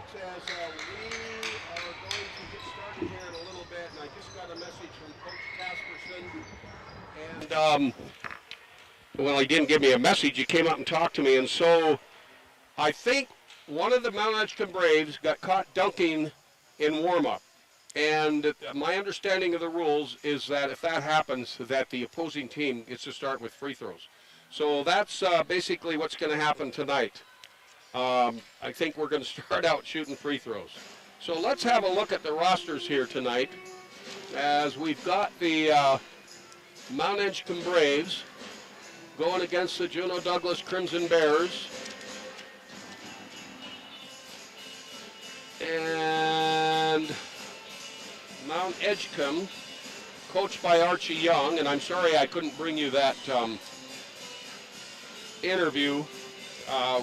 folks, as we are going to get started here in a little bit, and I just got a message from Coach Casperson, and well, he didn't give me a message. He came up and talked to me, and so I think one of the Mt.Edgecumbe Braves got caught dunking in warm-up. And my understanding of the rules is that if that happens, that the opposing team gets to start with free throws. So that's basically what's going to happen tonight. I think we're going to start out shooting free throws. So let's have a look at the rosters here tonight, as we've got the Mt.Edgecumbe Braves going against the Juneau Douglas Crimson Bears. And Mt.Edgecumbe, coached by Archie Young, and I'm sorry I couldn't bring you that interview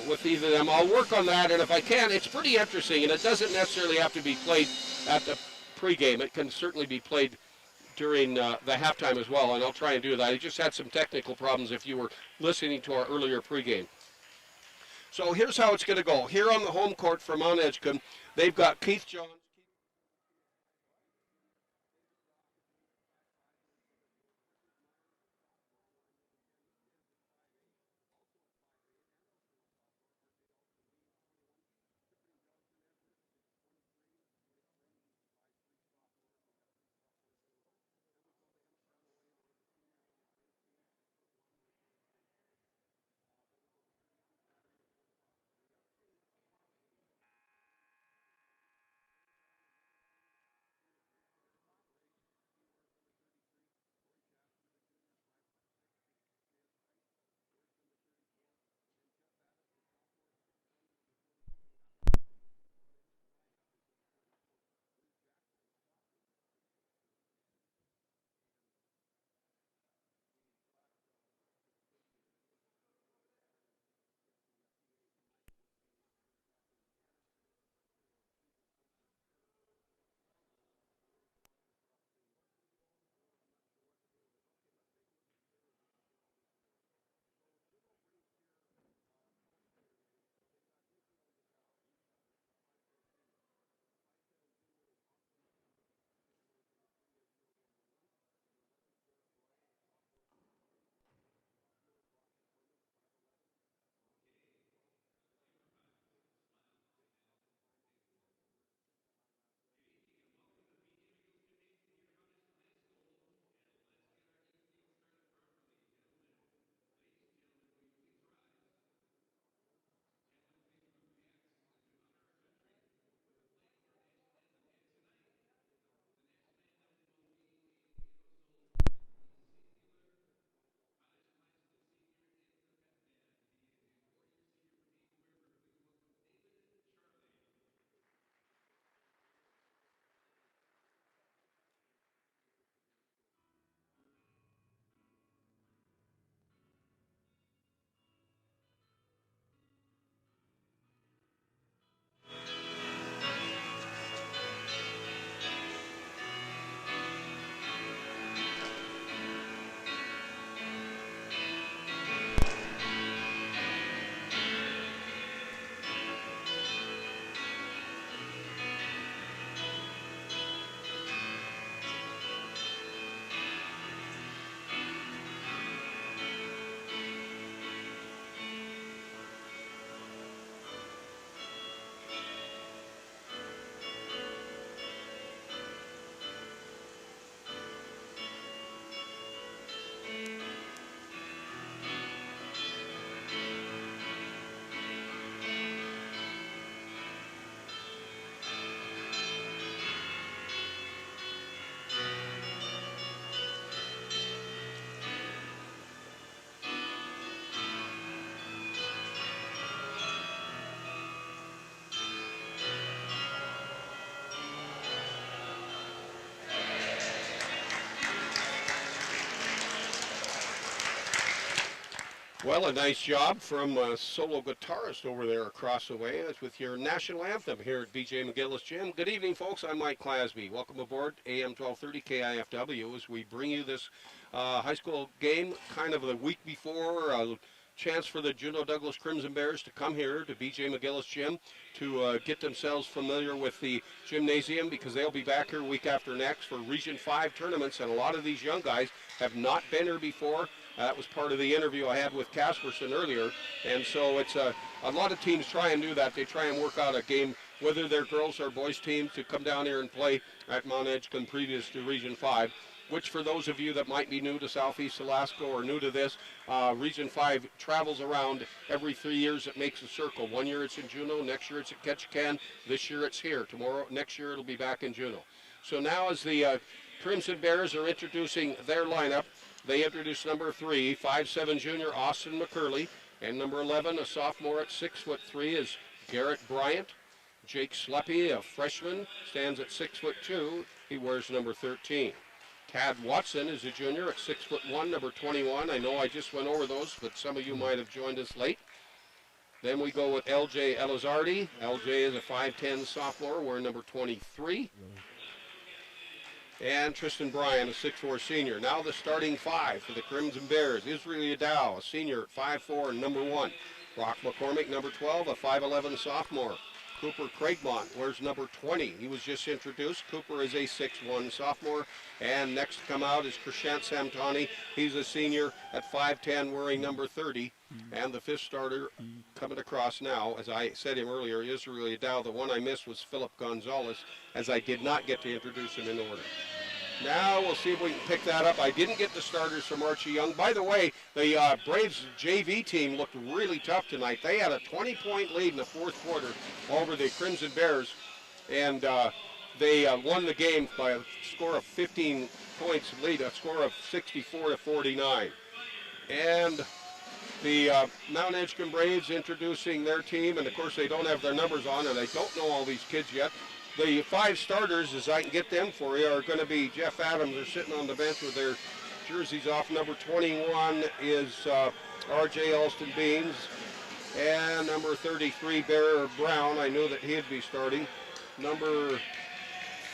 with either of them. I'll work on that, and if I can, it's pretty interesting, and it doesn't necessarily have to be played at the pregame. It can certainly be played during the halftime as well, and I'll try and do that. I just had some technical problems if you were listening to our earlier pregame. So here's how it's going to go. Here on the home court for Mt.Edgecumbe, they've got Keith Johns. Well, a nice job from a solo guitarist over there across the way. That's with your national anthem here at BJ McGillis Gym. Good evening, folks. I'm Mike Clasby. Welcome aboard AM 1230 KIFW as we bring you this high school game kind of the week before, chance for the Juneau Douglas Crimson Bears to come here to B.J. McGillis Gym to get themselves familiar with the gymnasium, because they'll be back here week after next for Region 5 tournaments, and a lot of these young guys have not been here before. That was part of the interview I had with Casperson earlier, and so it's a lot of teams try and do that. They try and work out a game, whether they're girls or boys teams, to come down here and play at Mt.Edgecumbe previous to Region 5. Which, for those of you that might be new to Southeast Alaska or new to this, Region 5 travels around every 3 years. It makes a circle. 1 year it's in Juneau, next year it's at Ketchikan, this year it's here. Next year it'll be back in Juneau. So now as the Crimson Bears are introducing their lineup, they introduce number 3, 5'7" junior Austin McCurley, and number 11, a sophomore at 6'3", is Garrett Bryant. Jake Sleppy, a freshman, stands at 6'2". He wears number 13. Tad Watson is a junior at 6'1", number 21. I know I just went over those, but some of you might have joined us late. Then we go with LJ Elizardi. LJ is a 5'10" sophomore, wearing number 23. And Tristan Bryan, a 6'4" senior. Now the starting 5 for the Crimson Bears. Israel Yadow, a senior at 5'4", number 1. Brock McCormick, number 12, a 5'11" sophomore. Cooper Craigmont wears number 20. He was just introduced. Cooper is a 6'1" sophomore. And next to come out is Krishant Samtani. He's a senior at 5'10", wearing number 30. And the 5th starter coming across now, as I said him earlier, Israel Yadow. The one I missed was Philip Gonzalez, as I did not get to introduce him in order. Now we'll see if we can pick that up. I didn't get the starters from Archie Young. By the way, the Braves JV team looked really tough tonight. They had a 20-point lead in the 4th quarter over the Crimson Bears, and they won the game by a score of 15 points lead, a score of 64-49. And the Mt.Edgecumbe Braves introducing their team, and of course they don't have their numbers on, and I don't know all these kids yet. The 5 starters, as I can get them for you, are going to be Jeff Adams. They're sitting on the bench with their jerseys off. Number 21 is R.J. Alston Beans. And number 33, Bear Brown. I knew that he'd be starting. Number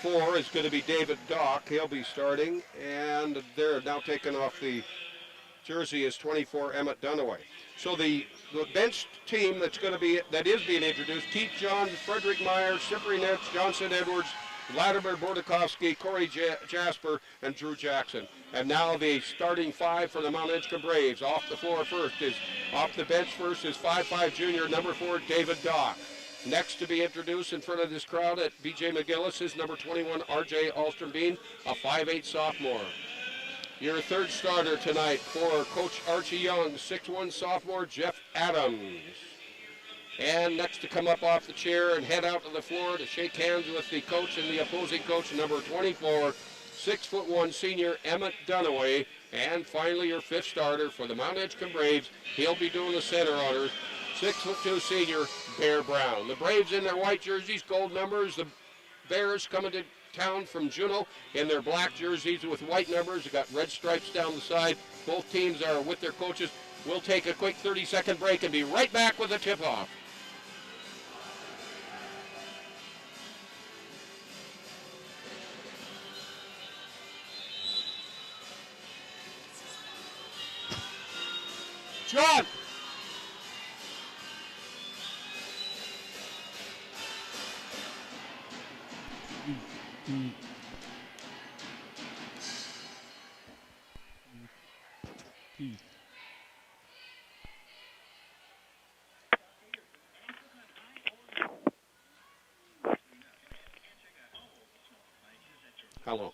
4 is going to be David Dock. He'll be starting. And they're now taking off the jersey is 24, Emmett Dunaway. So the bench team that is being introduced: Keith Johns, Frederick Myers, Cyprian Nets, Johnson Edwards, Vladimir Bordakovsky, Corey Jasper, and Drew Jackson. And now the starting 5 for the Mt.Edgecumbe Braves. Off the bench first is 5'5" junior, number 4, David Dock. Next to be introduced in front of this crowd at B.J. McGillis is number 21, R.J. Alstrom-Bean, a 5'8" sophomore. Your 3rd starter tonight for Coach Archie Young, 6'1" sophomore Jeff Adams. And next to come up off the chair and head out to the floor to shake hands with the coach and the opposing coach, number 24, 6'1" senior Emmett Dunaway. And finally, your 5th starter for the Mt.Edgecumbe Braves. He'll be doing the center honors, 6'2" senior Bear Brown. The Braves in their white jerseys, gold numbers. The Bears coming to town from Juneau in their black jerseys with white numbers. They've got red stripes down the side. Both teams are with their coaches. We'll take a quick 30-second break and be right back with the tip-off. John! How long?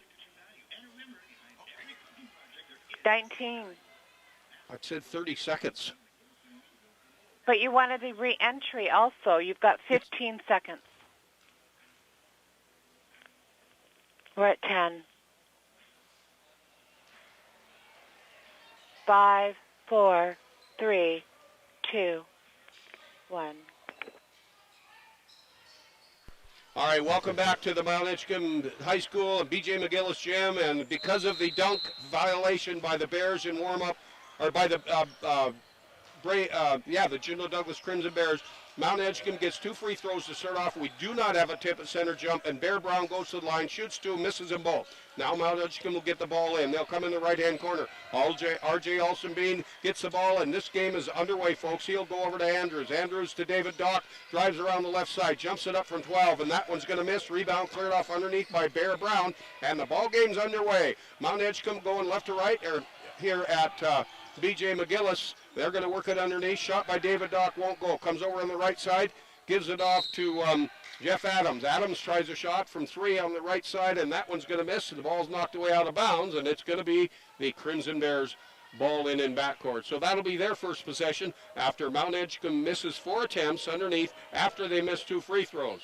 19. I said 30 seconds. But you wanted the re-entry also. You've got 15 seconds. We're at 10. 5, 4, 3, 2, 1. All right, welcome back to the Mt.Edgecumbe High School and B.J. McGillis Gym. And because of the dunk violation by the Bears in warm-up, or by the Juneau Douglas Crimson Bears, Mt.Edgecumbe gets 2 free throws to start off. We do not have a tip at center jump, and Bear Brown goes to the line, shoots 2, misses them both. Now Mt.Edgecumbe will get the ball in. They'll come in the right-hand corner. R.J. Olsenbein gets the ball, and this game is underway, folks. He'll go over to Andrews. Andrews to David Dock, drives around the left side, jumps it up from 12, and that one's going to miss. Rebound cleared off underneath by Bear Brown, and the ball game's underway. Mt.Edgecumbe going left to right here at B.J. McGillis. They're going to work it underneath. Shot by David Dock won't go. Comes over on the right side, gives it off to Jeff Adams. Adams tries a shot from 3 on the right side, and that one's going to miss. And the ball's knocked away out of bounds, and it's going to be the Crimson Bears ball in backcourt. So that'll be their first possession after Mt.Edgecumbe misses 4 attempts underneath after they miss 2 free throws.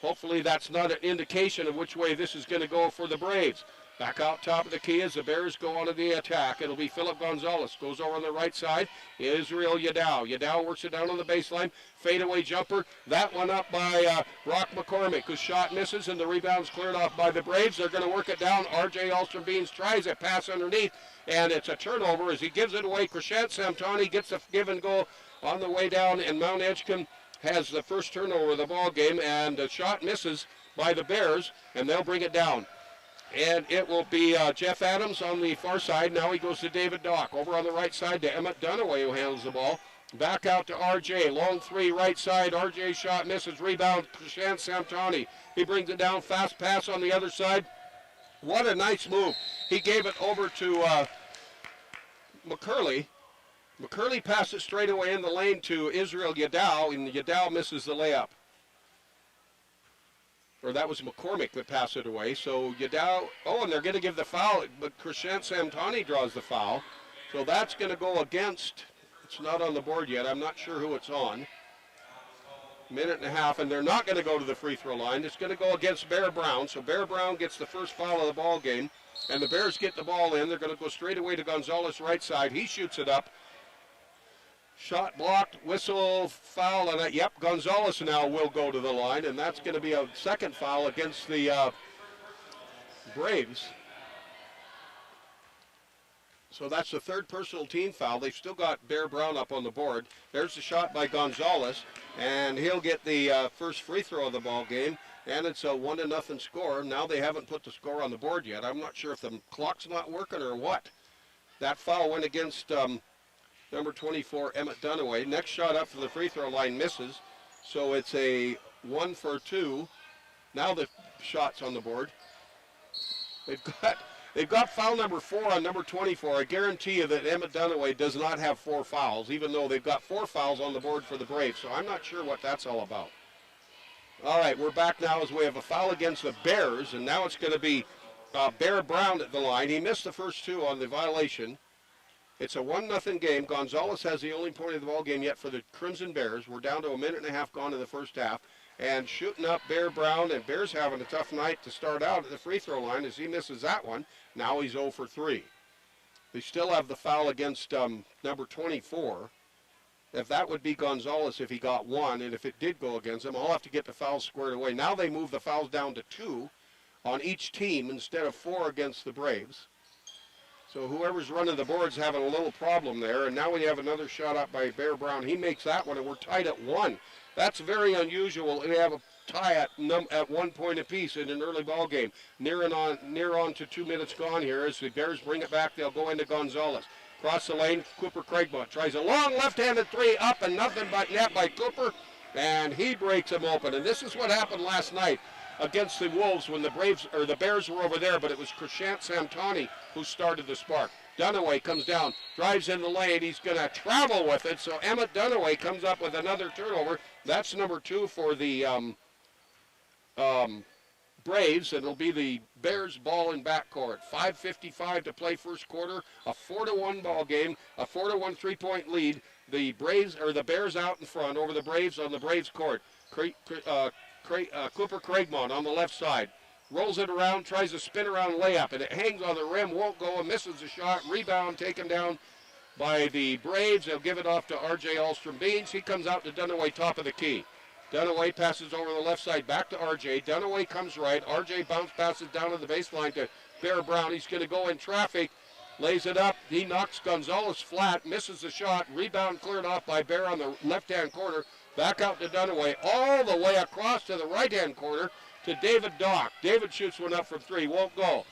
Hopefully that's not an indication of which way this is going to go for the Braves. Back out top of the key as the Bears go on to the attack. It'll be Philip Gonzalez. Goes over on the right side. Israel Yadao. Yadao works it down on the baseline. Fadeaway jumper. That one up by Rock McCormick, whose shot misses, and the rebound's cleared off by the Braves. They're going to work it down. R.J. Olsenbein tries it. Pass underneath, and it's a turnover as he gives it away. Krishant Samtani gets a give and go on the way down, and Mt.Edgecumbe has the first turnover of the ball game, and the shot misses by the Bears, and they'll bring it down. And it will be Jeff Adams on the far side. Now he goes to David Dock. Over on the right side to Emmett Dunaway, who handles the ball. Back out to R.J. Long 3, right side. R.J. shot misses. Rebound, Krishant Samtani. He brings it down. Fast pass on the other side. What a nice move. He gave it over to McCurley. McCurley passed it straight away in the lane to Israel Yadao, and Yadao misses the layup. Or that was McCormick that passed it away. So Yadao, and they're going to give the foul, but Krishant Samtani draws the foul. So that's going to go against, it's not on the board yet. I'm not sure who it's on. Minute and a half, and they're not going to go to the free throw line. It's going to go against Bear Brown. So Bear Brown gets the first foul of the ball game, and the Bears get the ball in. They're going to go straight away to Gonzalez right side. He shoots it up. Shot blocked, whistle, foul, and Gonzalez now will go to the line, and that's going to be a second foul against the Braves. So that's the third personal team foul. They've still got Bear Brown up on the board. There's the shot by Gonzalez, and he'll get the first free throw of the ball game, and it's a 1-0 score. Now they haven't put the score on the board yet. I'm not sure if the clock's not working or what. That foul went against number 24, Emmett Dunaway. Next shot up for the free throw line misses. So it's a 1 for 2. Now the shot's on the board. They've got foul number 4 on number 24. I guarantee you that Emmett Dunaway does not have 4 fouls, even though they've got 4 fouls on the board for the Braves. So I'm not sure what that's all about. All right, we're back now as we have a foul against the Bears, and now it's going to be Bear Brown at the line. He missed the first 2 on the violation. It's a 1-0 game. Gonzalez has the only point of the ball game yet for the Crimson Bears. We're down to a minute and a half gone in the first half. And shooting up Bear Brown, and Bears having a tough night to start out at the free throw line as he misses that one. Now he's 0 for 3. They still have the foul against number 24. If that would be Gonzalez if he got 1, and if it did go against him, I'll have to get the fouls squared away. Now they move the fouls down to 2 on each team instead of 4 against the Braves. So whoever's running the board's having a little problem there. And now we have another shot up by Bear Brown. He makes that one, and we're tied at 1. That's very unusual. We have a tie at 1 point apiece in an early ball game. Near on to 2 minutes gone here. As the Bears bring it back, they'll go into Gonzalez. Cross the lane, Cooper Craigmont tries a long left-handed 3 up and nothing but net by Cooper, and he breaks him open. And this is what happened last night against the Wolves when the Bears were over there, but it was Krishant Samtani who started the spark. Dunaway comes down, drives in the lane. He's going to travel with it, so Emmett Dunaway comes up with another turnover. That's number 2 for the Braves, and it'll be the Bears ball in backcourt. 5:55 to play first quarter, a 4-1 ball game, a 4-1 3-point lead. The Bears out in front over the Braves on the Braves court. Cooper Craigmont on the left side. Rolls it around, tries a spin around layup, and it hangs on the rim, won't go, and misses the shot. Rebound taken down by the Braves. They'll give it off to R.J. Olsenbein. He comes out to Dunaway, top of the key. Dunaway passes over the left side, back to R.J. Dunaway comes right. R.J. bounce passes down to the baseline to Bear Brown. He's going to go in traffic, lays it up. He knocks Gonzalez flat, misses the shot. Rebound cleared off by Bear on the left-hand corner. Back out to Dunaway, all the way across to the right-hand corner to David Dock. David shoots one up from 3, won't go.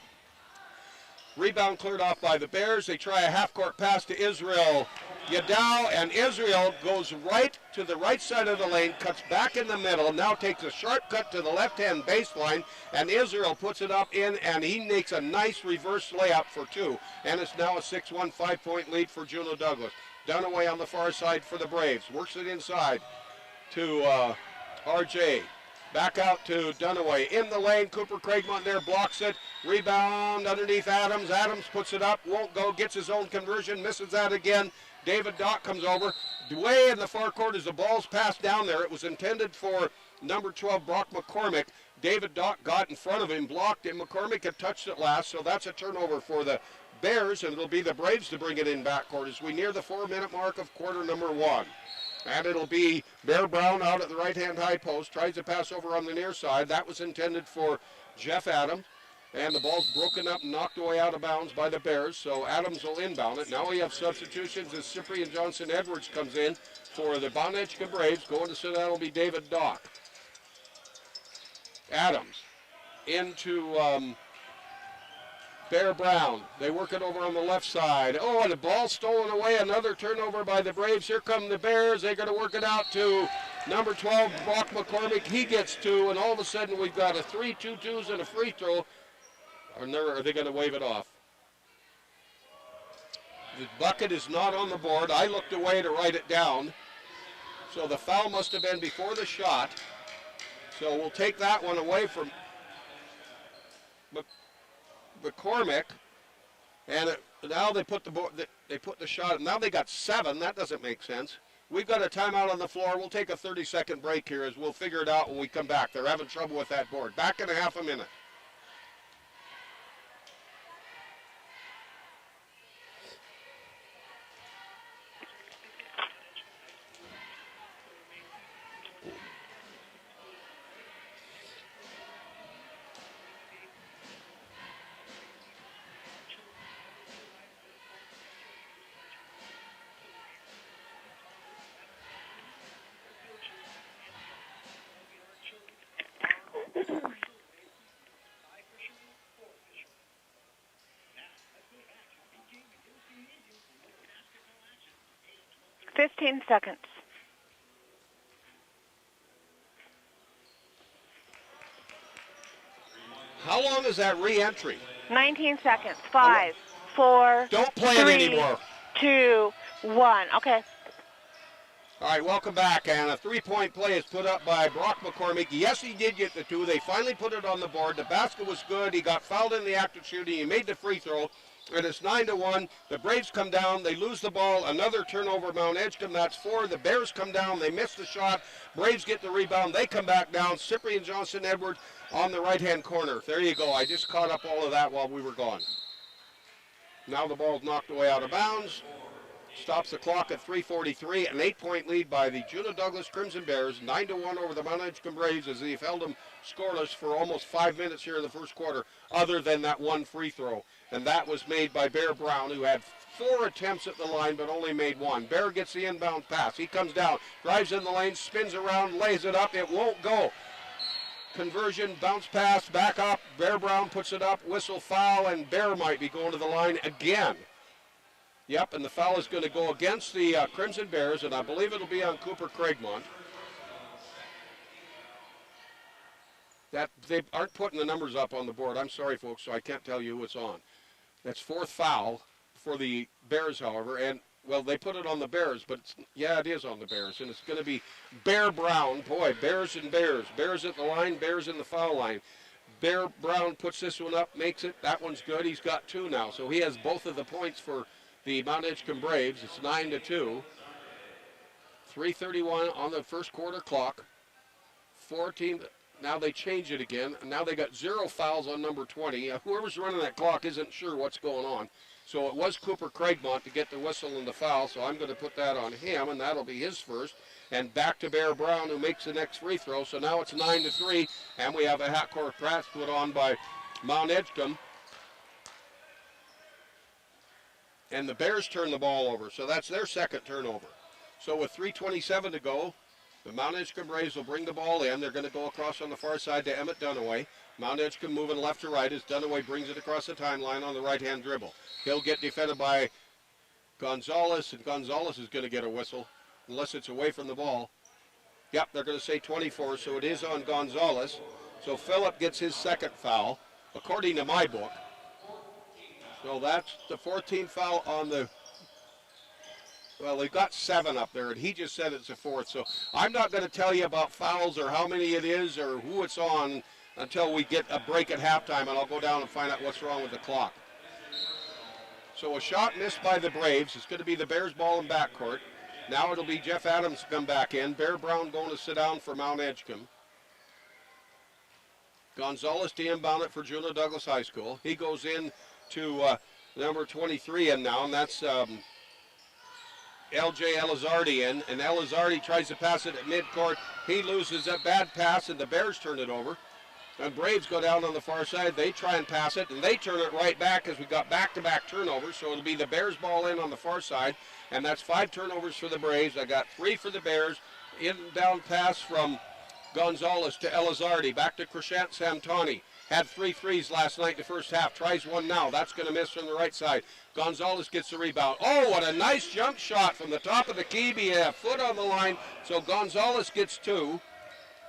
Rebound cleared off by the Bears. They try a half-court pass to Israel Yadal, and Israel goes right to the right side of the lane, cuts back in the middle, now takes a sharp cut to the left-hand baseline, and Israel puts it up in, and he makes a nice reverse layup for 2. And it's now a 6-1 5-point lead for Juno Douglas. Dunaway on the far side for the Braves. Works it inside to RJ. Back out to Dunaway. In the lane, Cooper Craigmont there blocks it. Rebound underneath Adams. Adams puts it up, won't go, gets his own conversion, misses that again. David Dock comes over. Way in the far court as the ball's passed down there. It was intended for number 12, Brock McCormick. David Dock got in front of him, blocked it. McCormick had touched it last, so that's a turnover for the Bears, and it'll be the Braves to bring it in backcourt as we near the 4-minute mark of quarter number 1. And it'll be Bear Brown out at the right-hand high post, tries to pass over on the near side. That was intended for Jeff Adams. And the ball's broken up and knocked away out of bounds by the Bears, so Adams will inbound it. Now we have substitutions as Cyprian Johnson-Edwards comes in for the Mt.Edgecumbe Braves. Going to sit down will be David Dock. Adams into Bear Brown. They work it over on the left side. Oh, and the ball stolen away. Another turnover by the Braves. Here come the Bears. They're going to work it out to number 12, Brock McCormick. He gets 2, and all of a sudden we've got a 3-2-2s and a free throw. Or are they going to wave it off? The bucket is not on the board. I looked away to write it down. So the foul must have been before the shot. So we'll take that one away from McCormick. And now they put the shot. Now they got 7. That doesn't make sense. We've got a timeout on the floor. We'll take a 30-second break here as we'll figure it out when we come back. They're having trouble with that board. Back in a half a minute. Fifteen seconds. How long is that re-entry? 19 seconds. 5, 4, Don't play 3, it anymore. 2, 1. Okay. All right, welcome back. And a 3-point play is put up by Brock McCormick. Yes, he did get the 2. They finally put it on the board. The basket was good. He got fouled in the act of shooting. He made the free throw. And it's 9-1. The Braves come down. They lose the ball. Another turnover, Mt.Edgecumbe. That's 4. The Bears come down. They miss the shot. Braves get the rebound. They come back down. Cyprian Johnson-Edwards on the right-hand corner. There you go. I just caught up all of that while we were gone. Now the ball's knocked away out of bounds. Stops the clock at 3:43. An 8-point lead by the Juno Douglas Crimson Bears. 9-1 over the Mt.Edgecumbe Braves as they've held them scoreless for almost 5 minutes here in the first quarter, other than that one free throw. And that was made by Bear Brown, who had 4 attempts at the line but only made 1. Bear gets the inbound pass. He comes down, drives in the lane, spins around, lays it up. It won't go. Conversion, bounce pass, back up. Bear Brown puts it up, whistle, foul, and Bear might be going to the line again. Yep, and the foul is going to go against the Crimson Bears, and I believe it'll be on Cooper Craigmont. That they aren't putting the numbers up on the board. I'm sorry, folks, so I can't tell you who it's on. That's 4th foul for the Bears, however, and, well, they put it on the Bears, but, yeah, it is on the Bears, and it's going to be Bear Brown. Boy, Bears and Bears. Bears at the line, Bears in the foul line. Bear Brown puts this one up, makes it. That one's good. He's got 2 now, so he has both of the points for the Mt.Edgecumbe Braves. It's 9-2. 3:31 on the first quarter clock. 14. Now they change it again. And now they got 0 fouls on number 20. Whoever's running that clock isn't sure what's going on. So it was Cooper Craigmont to get the whistle and the foul. So I'm going to put that on him, and that'll be his first. And back to Bear Brown, who makes the next free throw. So now it's 9-3, and we have a half-court press put on by Mt.Edgecumbe. And the Bears turn the ball over, so that's their second turnover. So with 3:27 to go, The Mt.Edgecumbe Braves will bring the ball in. They're going to go across on the far side to Emmett Dunaway. Mt.Edgecumbe moving left to right as Dunaway brings it across the timeline on the right-hand dribble. He'll get defended by Gonzalez, and Gonzalez is going to get a whistle unless it's away from the ball. Yep, they're going to say 24, so it is on Gonzalez. So Phillip gets his second foul, according to my book. So that's the 14th foul on the, well, they've got 7 up there, and he just said it's a 4th. So I'm not going to tell you about fouls or how many it is or who it's on until we get a break at halftime, and I'll go down and find out what's wrong with the clock. So a shot missed by the Braves. It's going to be the Bears ball in backcourt. Now it'll be Jeff Adams to come back in. Bear Brown going to sit down for Mt.Edgecumbe. Gonzalez to inbound it for Juneau Douglas High School. He goes in to number 23 in now, and that's L.J. Elizardi in. And Elizardi tries to pass it at midcourt. He loses a bad pass, and the Bears turn it over. And Braves go down on the far side. They try and pass it, and they turn it right back as we got back-to-back turnovers. So it'll be the Bears ball in on the far side, and that's 5 turnovers for the Braves. I got 3 for the Bears. In-down pass from Gonzalez to Elizardi. Back to Krishant Samtani. Had 3 threes last night in the first half. Tries one now. That's going to miss from the right side. Gonzalez gets the rebound. Oh, what a nice jump shot from the top of the key. Be a foot on the line. So Gonzalez gets 2.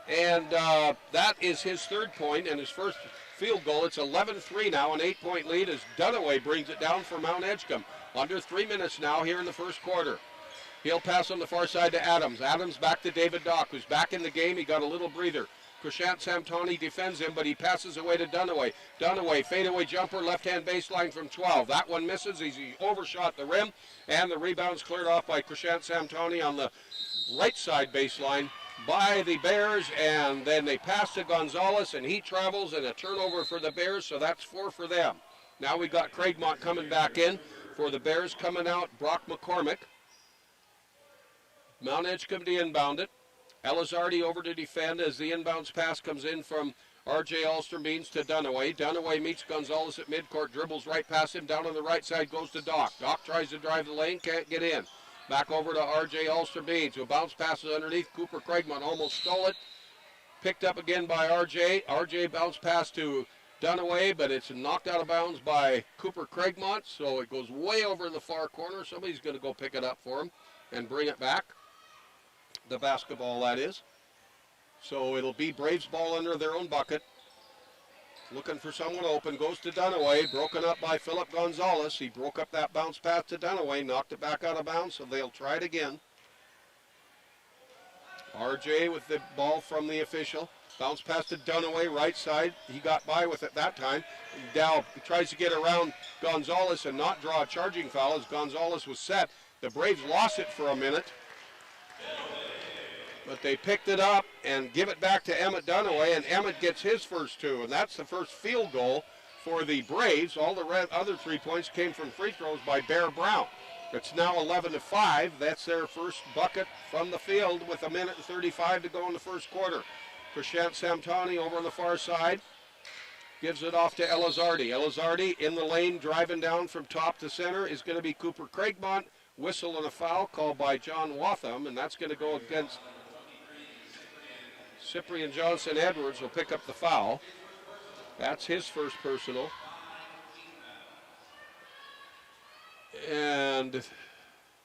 And that is his 3rd point and his first field goal. It's 11-3 now, an 8-point lead as Dunaway brings it down for Mt.Edgecumbe. Under 3 minutes now here in the first quarter. He'll pass on the far side to Adams. Adams back to David Dock, who's back in the game. He got a little breather. Krishant Samtani defends him, but he passes away to Dunaway. Dunaway, fadeaway jumper, left-hand baseline from 12. That one misses. He overshot the rim, and the rebound's cleared off by Krishant Samtani on the right side baseline by the Bears, and then they pass to Gonzalez, and he travels, and a turnover for the Bears, so that's 4 for them. Now we got Craigmont coming back in for the Bears. Coming out, Brock McCormick. Mt.Edgecumbe to inbound it. Elizardi over to defend as the inbounds pass comes in from R.J. Alstermeans to Dunaway. Dunaway meets Gonzalez at midcourt, dribbles right past him, down on the right side, goes to Dock. Dock tries to drive the lane, can't get in. Back over to R.J. Alstermeans, who bounce passes underneath. Cooper Craigmont almost stole it. Picked up again by R.J. R.J. bounce pass to Dunaway, but it's knocked out of bounds by Cooper Craigmont, so it goes way over in the far corner. Somebody's going to go pick it up for him and bring it back. The basketball, that is. So it'll be Braves ball under their own bucket. Looking for someone open, goes to Dunaway, broken up by Philip Gonzalez. He broke up that bounce pass to Dunaway, knocked it back out of bounds, so they'll try it again. RJ with the ball from the official. Bounce pass to Dunaway, right side. He got by with it that time. Dow tries to get around Gonzalez and not draw a charging foul as Gonzalez was set. The Braves lost it for a minute, but they picked it up and give it back to Emmett Dunaway, and Emmett gets his first 2, and that's the first field goal for the Braves. All the other 3 points came from free throws by Bear Brown. It's now 11-5. That's their first bucket from the field with 1:35 to go in the first quarter. Krishant Samtani over on the far side gives it off to Elizardi. Elizardi in the lane, driving down from top to center is going to be Cooper Craigmont. Whistle and a foul called by John Watham, and that's going to go against Cyprian Johnson Edwards. Will pick up the foul. That's his first personal. And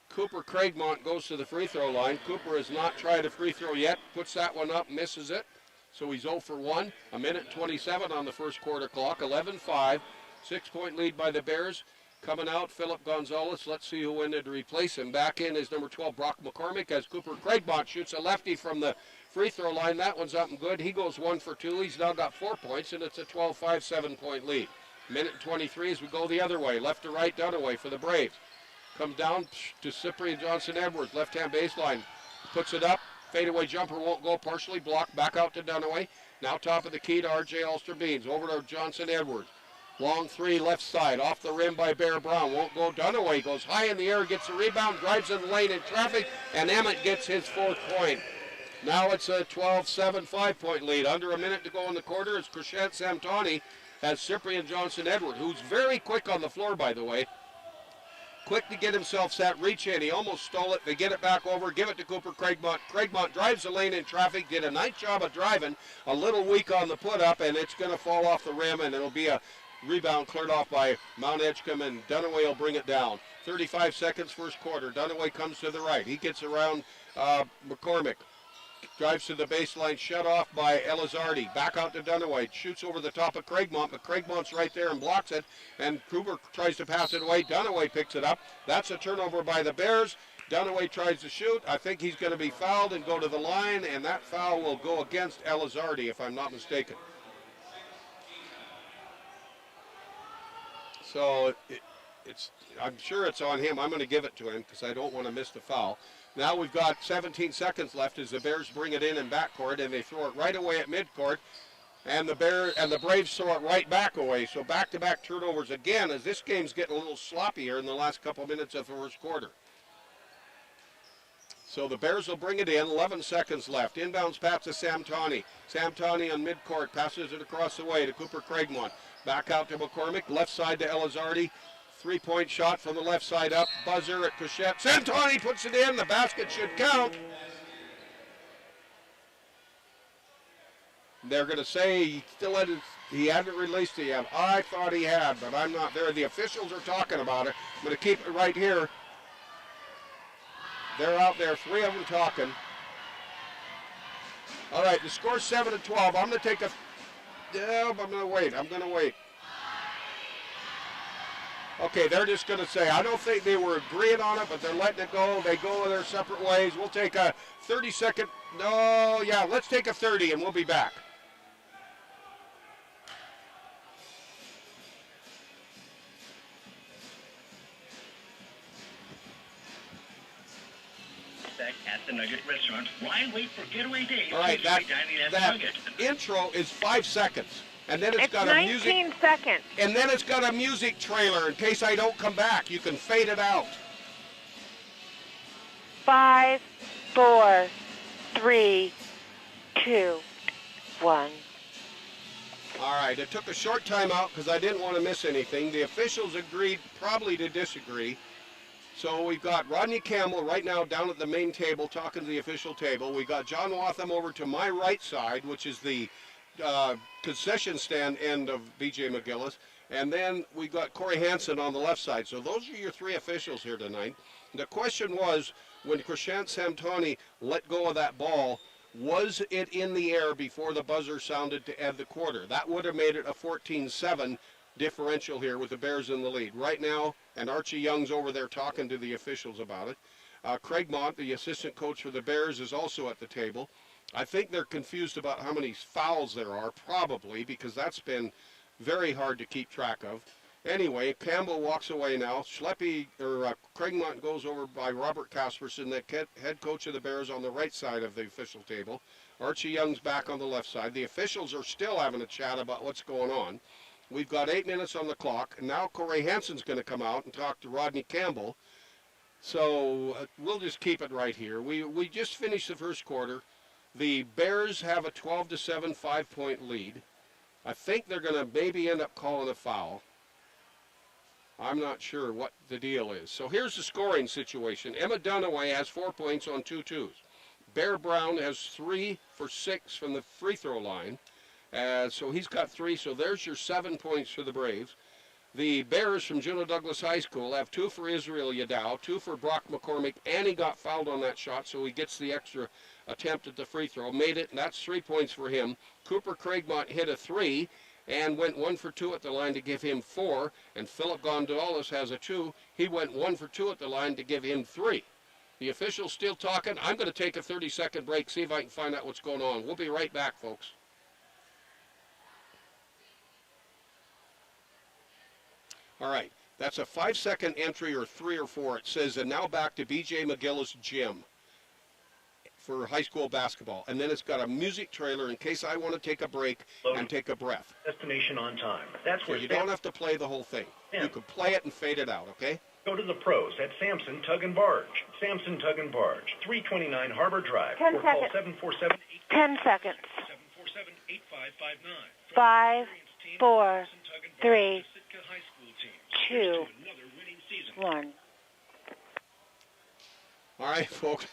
Cooper Craigmont goes to the free throw line. Cooper has not tried a free throw yet. Puts that one up, misses it. So he's 0 for 1. 1:27 on the first quarter clock. 11-5. 6-point lead by the Bears. Coming out, Philip Gonzalez. Let's see who went in to replace him. Back in is number 12, Brock McCormick, as Cooper Craigmont shoots a lefty from the free throw line. That one's up and good. He goes 1 for 2. He's now got 4 points, and it's a 12-5, 7-point lead. 1:23 as we go the other way. Left to right, Dunaway for the Braves. Comes down to Cyprian Johnson Edwards, left-hand baseline. Puts it up. Fadeaway jumper won't go, partially blocked. Back out to Dunaway. Now top of the key to R.J. Alstermeans. Over to Johnson Edwards. Long 3 left side. Off the rim by Bear Brown. Won't go. Dunaway goes high in the air, gets the rebound, drives in the lane in traffic, and Emmett gets his 4th point. Now it's a 12-7, 5-point lead. Under a minute to go in the quarter as Krishant Samtani has Cyprian Johnson Edwards, who's very quick on the floor, by the way. quick to get himself set, reach in. He almost stole it. They get it back over, give it to Cooper Craigmont. Craigmont drives the lane in traffic, did a nice job of driving, a little weak on the put-up, and it's going to fall off the rim, and it'll be a rebound cleared off by Mt.Edgecumbe, and Dunaway will bring it down. 35 seconds first quarter. Dunaway comes to the right. He gets around McCormick. Drives to the baseline, shut off by Elizardi. Back out to Dunaway. Shoots over the top of Craigmont, but Craigmont's right there and blocks it. And Cooper tries to pass it away. Dunaway picks it up. That's a turnover by the Bears. Dunaway tries to shoot. I think he's going to be fouled and go to the line, and that foul will go against Elizardi, if I'm not mistaken. So I'm sure it's on him. I'm going to give it to him because I don't want to miss the foul. Now we've got 17 seconds left as the Bears bring it in backcourt, and they throw it right away at midcourt, and the Braves throw it right back away. So back-to-back turnovers again as this game's getting a little sloppy here in the last couple minutes of the first quarter. So the Bears will bring it in, 11 seconds left. Inbounds pass to Samtani. Samtani on midcourt, passes it across the way to Cooper Craigmont. Back out to McCormick, left side to Elizardi. Three-point shot from the left side up. Buzzer at Cochette. Samtani puts it in. The basket should count. They're going to say he hadn't released it yet. I thought he had, but I'm not there. The officials are talking about it. I'm going to keep it right here. They're out there, 3 of them talking. All right, the score's 7-12. I'm going to take a... Yeah, I'm going to wait. Okay, they're just going to say, I don't think they were agreeing on it, but they're letting it go. They go their separate ways. We'll take a 30-second. No, yeah, let's take a 30, and we'll be back. At the Nugget Restaurant. Why wait for Getaway Days? All right, that intro is 5 seconds. And then it's got 19 seconds. And then it's got a music trailer in case I don't come back. You can fade it out. 5, 4, 3, 2, 1. All right, it took a short timeout because I didn't want to miss anything. The officials agreed probably to disagree. So we've got Rodney Campbell right now down at the main table talking to the official table. We got John Watham over to my right side, which is the concession stand end of B.J. McGillis. And then we got Corey Hansen on the left side. So those are your 3 officials here tonight. The question was, when Krishant Samtani let go of that ball, was it in the air before the buzzer sounded to end the quarter? That would have made it a 14-7 differential here with the Bears in the lead. Right now, and Archie Young's over there talking to the officials about it. Craigmont, the assistant coach for the Bears, is also at the table. I think they're confused about how many fouls there are, probably, because that's been very hard to keep track of. Anyway, Campbell walks away now. Craigmont goes over by Robert Casperson, the head coach of the Bears, on the right side of the official table. Archie Young's back on the left side. The officials are still having a chat about what's going on. We've got 8 minutes on the clock, and now Corey Hansen's going to come out and talk to Rodney Campbell. So we'll just keep it right here. We just finished the first quarter. The Bears have a 12-7 5-point lead. I think they're going to maybe end up calling a foul. I'm not sure what the deal is. So here's the scoring situation. Emma Dunaway has 4 points on 2 twos. Bear Brown has 3 for 6 from the free throw line. So he's got 3, so there's your 7 points for the Braves. The Bears from Juneau Douglas High School have 2 for Israel Yadow, 2 for Brock McCormick, and he got fouled on that shot, so he gets the extra attempt at the free throw. Made it, and that's 3 points for him. Cooper Craigmont hit a 3 and went 1 for 2 at the line to give him 4, and Philip Gonzalez has a 2. He went 1 for 2 at the line to give him 3. The official's still talking. I'm going to take a 30-second break, see if I can find out what's going on. We'll be right back, folks. All right, that's a 5-second entry, or 3 or 4. It says, and now back to B.J. McGillis Gym for high school basketball. And then it's got a music trailer in case I want to take a break and take a breath. Destination on time. That's where you don't have to play the whole thing. You can play it and fade it out, okay? Go to the pros at Samson Tug and Barge. Samson Tug and Barge, 329 Harbor Drive. 10 or call seconds. 747 10 seconds. 747-8559. 5, 4, 3, 2, 1. All right, folks,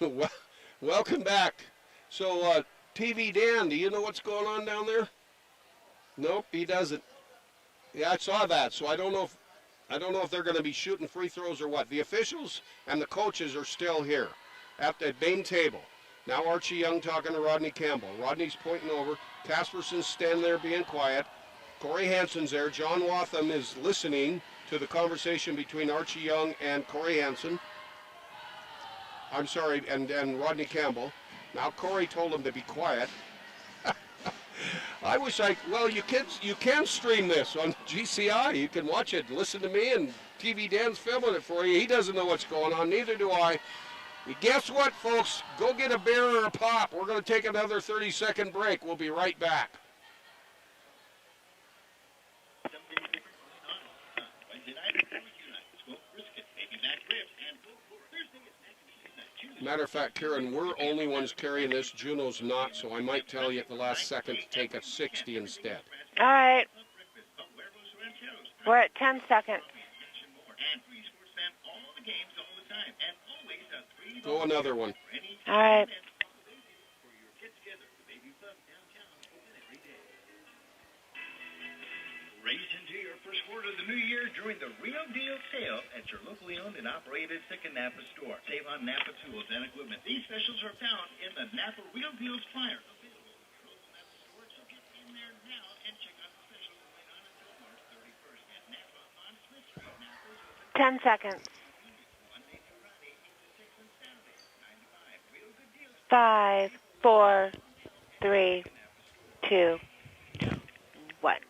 welcome back. So, TV Dan, do you know what's going on down there? Nope, he doesn't. Yeah, I saw that, so I don't know if they're going to be shooting free throws or what. The officials and the coaches are still here at the main table. Now Archie Young talking to Rodney Campbell. Rodney's pointing over. Casperson's standing there being quiet. Corey Hansen's there. John Watham is listening to the conversation between Archie Young and Corey Hansen. I'm sorry, and Rodney Campbell. Now Corey told him to be quiet. I wish well, you can stream this on GCI. You can watch it, listen to me, and TV Dan's filming it for you. He doesn't know what's going on, neither do I. Guess what, folks? Go get a beer or a pop. We're going to take another 30-second break. We'll be right back. Matter of fact, Karen, we're only ones carrying this. Juno's not, so I might tell you at the last second to take a 60 instead. All right. We're at 10 seconds. Go another one. All right. Race into your first quarter of the new year during the Real Deal sale at your locally owned and operated Sick and Napa store. Save on Napa tools and equipment. These specials are found in the Napa Real Deals flyer. Available at your local Napa store, so get in there now and check out the specials going on until March 31st at Napa on Smith Street. Napa is open 10 seconds. Monday through Friday, 8 to 6 on Saturday, 9 to 5. Real good deals. 5, 4, 3, 2, 1.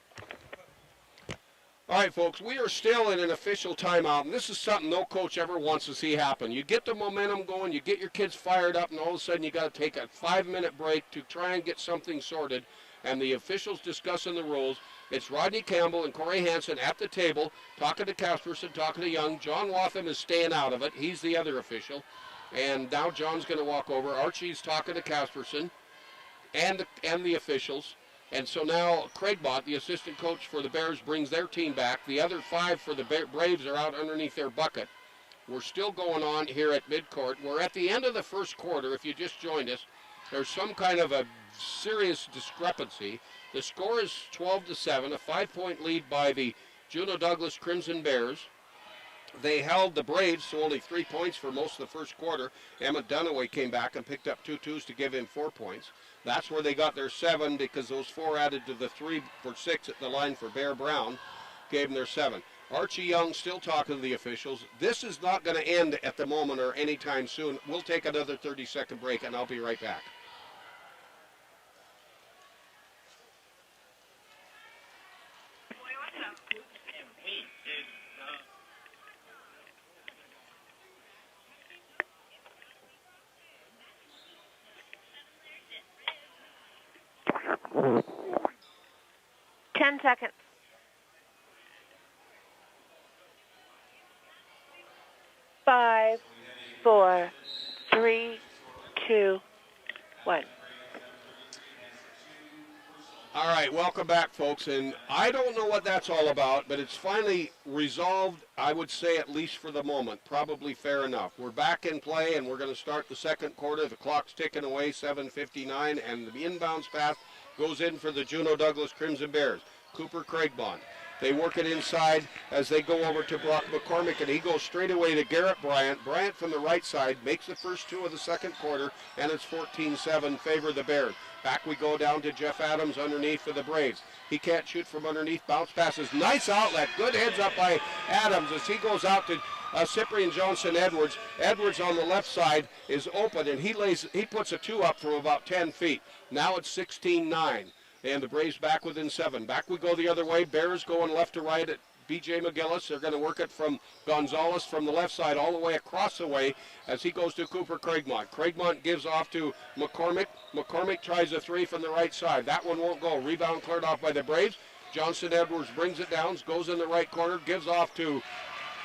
All right, folks, we are still in an official timeout, and this is something no coach ever wants to see happen. You get the momentum going, you get your kids fired up, and all of a sudden you got to take a 5-minute break to try and get something sorted, and the officials discussing the rules. It's Rodney Campbell and Corey Hansen at the table, talking to Casperson, talking to Young. John Watham is staying out of it. He's the other official. And now John's going to walk over. Archie's talking to Casperson and the officials. And so now Craig Bott, the assistant coach for the Bears, brings their team back. The other 5 for the Braves are out underneath their bucket. We're still going on here at midcourt. We're at the end of the first quarter. If you just joined us, there's some kind of a serious discrepancy. The score is 12-7, a 5-point lead by the Juneau Douglas Crimson Bears. They held the Braves to only 3 points for most of the first quarter. Emmett Dunaway came back and picked up 2 twos to give him 4 points. That's where they got their 7, because those 4 added to the 3 for 6 at the line for Bear Brown gave them their 7. Archie Young still talking to the officials. This is not going to end at the moment or anytime soon. We'll take another 30-second break, and I'll be right back. Seconds. 5, 4, 3, 2, 1. All right, welcome back, folks. And I don't know what that's all about, but it's finally resolved, I would say, at least for the moment. Probably fair enough. We're back in play, and we're going to start the second quarter. The clock's ticking away, 7:59, and the inbounds pass goes in for the Juneau Douglas Crimson Bears. Cooper Craigbond. They work it inside as they go over to Brock McCormick, and he goes straight away to Garrett Bryant. Bryant from the right side makes the first 2 of the second quarter, and it's 14-7 favor the Bears. Back we go down to Jeff Adams underneath for the Braves. He can't shoot from underneath. Bounce passes. Nice outlet. Good heads up by Adams as he goes out to Cyprian Johnson Edwards. Edwards on the left side is open, and he puts a 2 up from about 10 feet. Now it's 16-9. And the Braves back within 7. Back we go the other way. Bears going left to right at B.J. McGillis. They're going to work it from Gonzalez from the left side all the way across the way as he goes to Cooper Craigmont. Craigmont gives off to McCormick. McCormick tries a 3 from the right side. That one won't go. Rebound cleared off by the Braves. Johnson Edwards brings it down, goes in the right corner, gives off to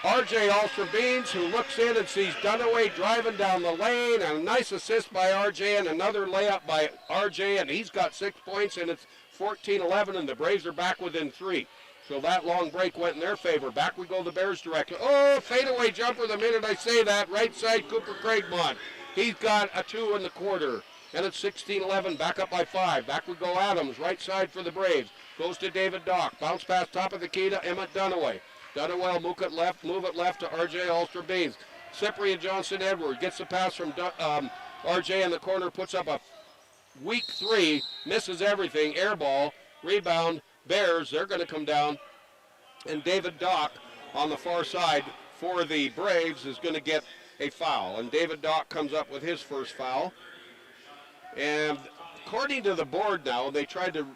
R.J. Alster-Beans, who looks in and sees Dunaway driving down the lane, and a nice assist by R.J. and another layup by R.J., and he's got 6 points, and it's 14-11, and the Braves are back within 3. So that long break went in their favor. Back we go the Bears directly. Oh, fadeaway jumper the minute I say that. Right side, Cooper Craigmont. He's got a 2 in the quarter. And it's 16-11, back up by 5. Back we go Adams, right side for the Braves. Goes to David Dock. Bounce pass top of the key to Emmett Dunaway. Dunaway will move it left to R.J. Ulster-Beans. Cyprian Johnson-Edward gets the pass from R.J. in the corner, puts up a weak 3, misses everything, air ball, rebound, Bears, they're going to come down, and David Dock on the far side for the Braves is going to get a foul, and David Dock comes up with his first foul. And according to the board now, they tried to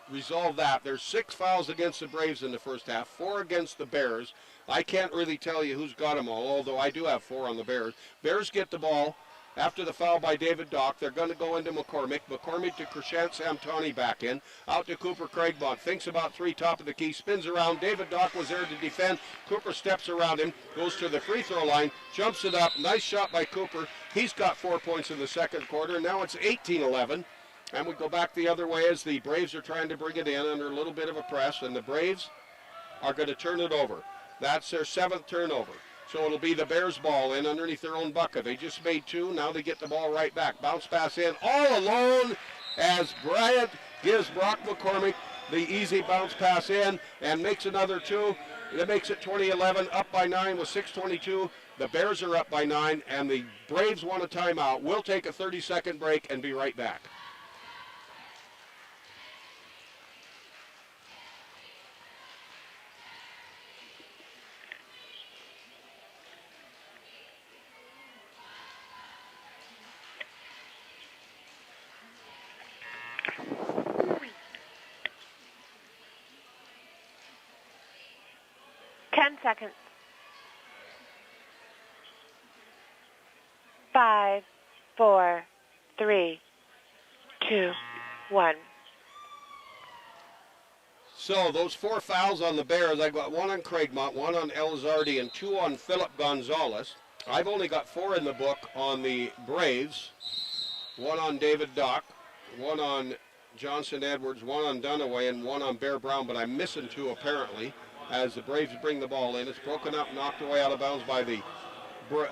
resolve that. There's 6 fouls against the Braves in the first half, 4 against the Bears. I can't really tell you who's got them all, although I do have 4 on the Bears. Bears get the ball. After the foul by David Dock, they're going to go into McCormick. McCormick to Krishant Samtani back in. Out to Cooper Craigmont. Thinks about 3 top of the key. Spins around. David Dock was there to defend. Cooper steps around him. Goes to the free throw line. Jumps it up. Nice shot by Cooper. He's got 4 points in the second quarter. Now it's 18-11. And we go back the other way as the Braves are trying to bring it in under a little bit of a press. And the Braves are going to turn it over. That's their 7th turnover. So it'll be the Bears ball in underneath their own bucket. They just made 2. Now they get the ball right back. Bounce pass in all alone as Bryant gives Brock McCormick the easy bounce pass in and makes another 2. That makes it 20-11, up by 9 with 6:22. The Bears are up by 9, and the Braves want a timeout. We'll take a 30-second break and be right back. Seconds. 5, 4, 3, 2, 1. So those 4 fouls on the Bears, I got 1 on Craigmont, 1 on Elizardi, and 2 on Philip Gonzalez. I've only got 4 in the book on the Braves. 1 on David Dock, 1 on Johnson Edwards, 1 on Dunaway, and 1 on Bear Brown, but I'm missing 2 apparently. As the Braves bring the ball in, it's broken up, knocked away out of bounds by the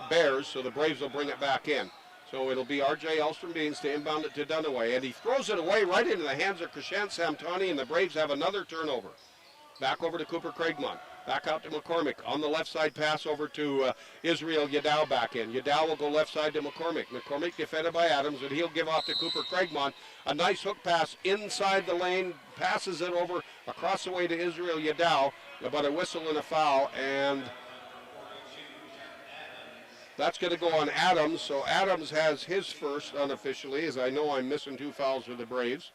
Bears, so the Braves will bring it back in. So it'll be R.J. Ulster-Beans to inbound it to Dunaway, and he throws it away right into the hands of Krishant Samtani, and the Braves have another turnover. Back over to Cooper Craigmont. Back out to McCormick. On the left side pass over to Israel Yadow back in. Yadow will go left side to McCormick. McCormick defended by Adams, and he'll give off to Cooper Craigmont. A nice hook pass inside the lane. Passes it over across the way to Israel Yadow. About a whistle and a foul, and that's going to go on Adams. So Adams has his first unofficially, as I know I'm missing 2 fouls for the Braves.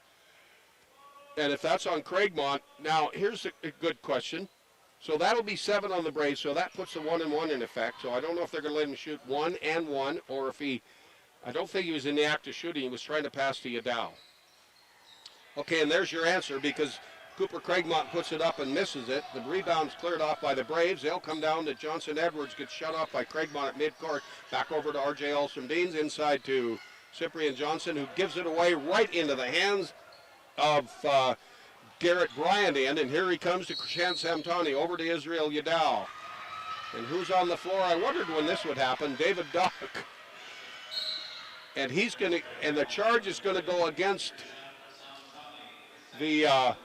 And if that's on Craigmont, now here's a good question. So that'll be 7 on the Braves, so that puts the 1-and-1 in effect. So I don't know if they're going to let him shoot 1-and-1, or if I don't think he was in the act of shooting. He was trying to pass to Yadow. Okay, and there's your answer, because Cooper Craigmont puts it up and misses it. The rebound's cleared off by the Braves. They'll come down to Johnson Edwards, gets shut off by Craigmont at midcourt. Back over to R.J. Ulster-Beans, inside to Cyprian Johnson, who gives it away right into the hands of Garrett Bryant in, and here he comes to Krishant Samtani, over to Israel Yadow. And who's on the floor? I wondered when this would happen. David Dock. And he's going to, and the charge is going to go against the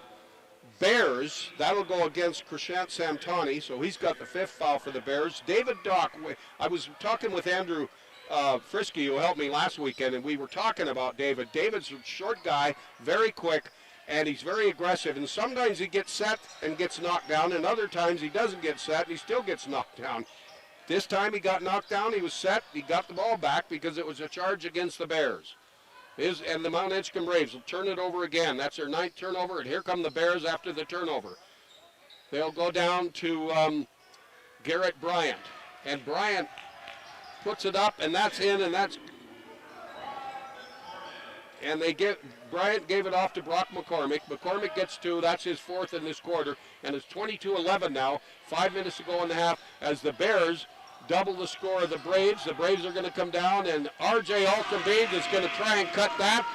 Bears. That'll go against Krishant Samtani, so he's got the 5th foul for the Bears. David Dock, I was talking with Andrew Frisky, who helped me last weekend, and we were talking about David. David's a short guy, very quick, and he's very aggressive, and sometimes he gets set and gets knocked down, and other times he doesn't get set and he still gets knocked down. This time he got knocked down, he was set, he got the ball back because it was a charge against the Bears. And the Mt.Edgecumbe Braves will turn it over again. That's their 9th turnover, and here come the Bears after the turnover. They'll go down to Garrett Bryant, and Bryant puts it up, and that's in, and Bryant gave it off to Brock McCormick. McCormick gets 2. That's his 4th in this quarter, and it's 22-11 now. 5 minutes to go in the half as the Bears double the score of the Braves. The Braves are going to come down, and R.J. Ulster-Beans is going to try and cut that.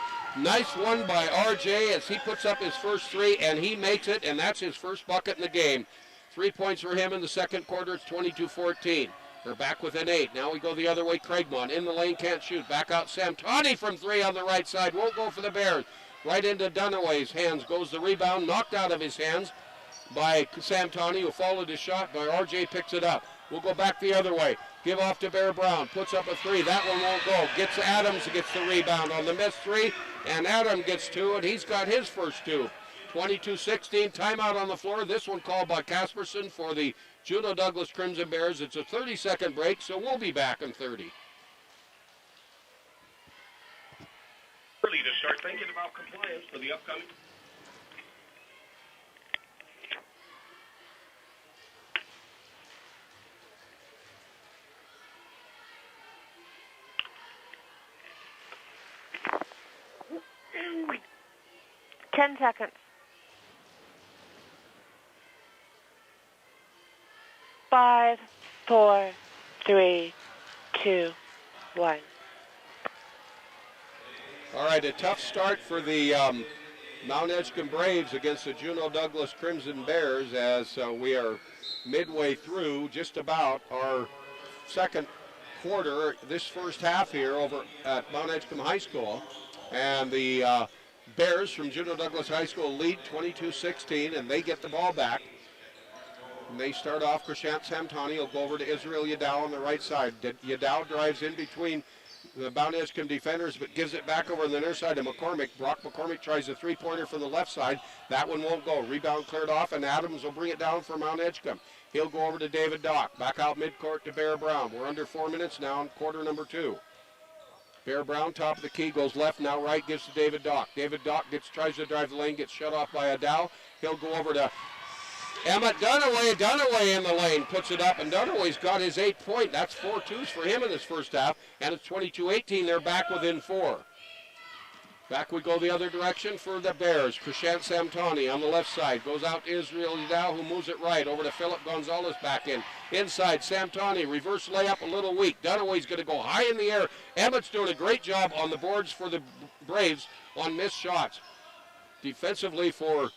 Nice one by RJ as he puts up his first three, and he makes it, and that's his first bucket in the game. 3 points for him in the second quarter. It's 22-14. They're back within 8. Now we go the other way. Craigmont in the lane, can't shoot. Back out Samtani from 3 on the right side. Won't go for the Bears. Right into Dunaway's hands goes the rebound, knocked out of his hands by Samtani, who followed his shot, but RJ picks it up. We'll go back the other way. Give off to Bear Brown. Puts up a 3. That one won't go. Gets Adams, gets the rebound on the missed 3. And Adam gets 2, and he's got his first 2. 22-16, timeout on the floor. This one called by Casperson for the Juneau Douglas Crimson Bears. It's a 30-second break, so we'll be back in 30. Early to start thinking about compliance for the upcoming. Ten seconds. 5, 4, 3, 2, 1. All right, a tough start for the Mt.Edgecumbe Braves against the Juneau Douglas Crimson Bears as we are midway through just about our second quarter, this first half here over at Mt.Edgecumbe High School. And the Bears from Juneau Douglas High School lead 22-16, and they get the ball back. And they start off, Krishant Samtani will go over to Israel Yadao on the right side. Yadao drives in between the Mt.Edgecumbe defenders, but gives it back over on the near side to McCormick. Brock McCormick tries a three-pointer from the left side. That one won't go. Rebound cleared off, and Adams will bring it down for Mt.Edgecumbe. He'll go over to David Dock. Back out midcourt to Bear Brown. We're under 4 minutes now in quarter number 2. Bear Brown, top of the key, goes left, now right, gives to David Dock. David Dock tries to drive the lane, gets shut off by Adow. He'll go over to Emmett Dunaway. Dunaway in the lane, puts it up, and Dunaway's got his 8-point. That's 4 twos for him in this first half, and it's 22-18. They're back within 4. Back we go the other direction for the Bears. Krishant Samtani on the left side. Goes out to Israel Yadao, who moves it right. Over to Philip Gonzalez back in. Inside, Samtani. Reverse layup, a little weak. Dunaway's going to go high in the air. Emmett's doing a great job on the boards for the Braves on missed shots. Defensively for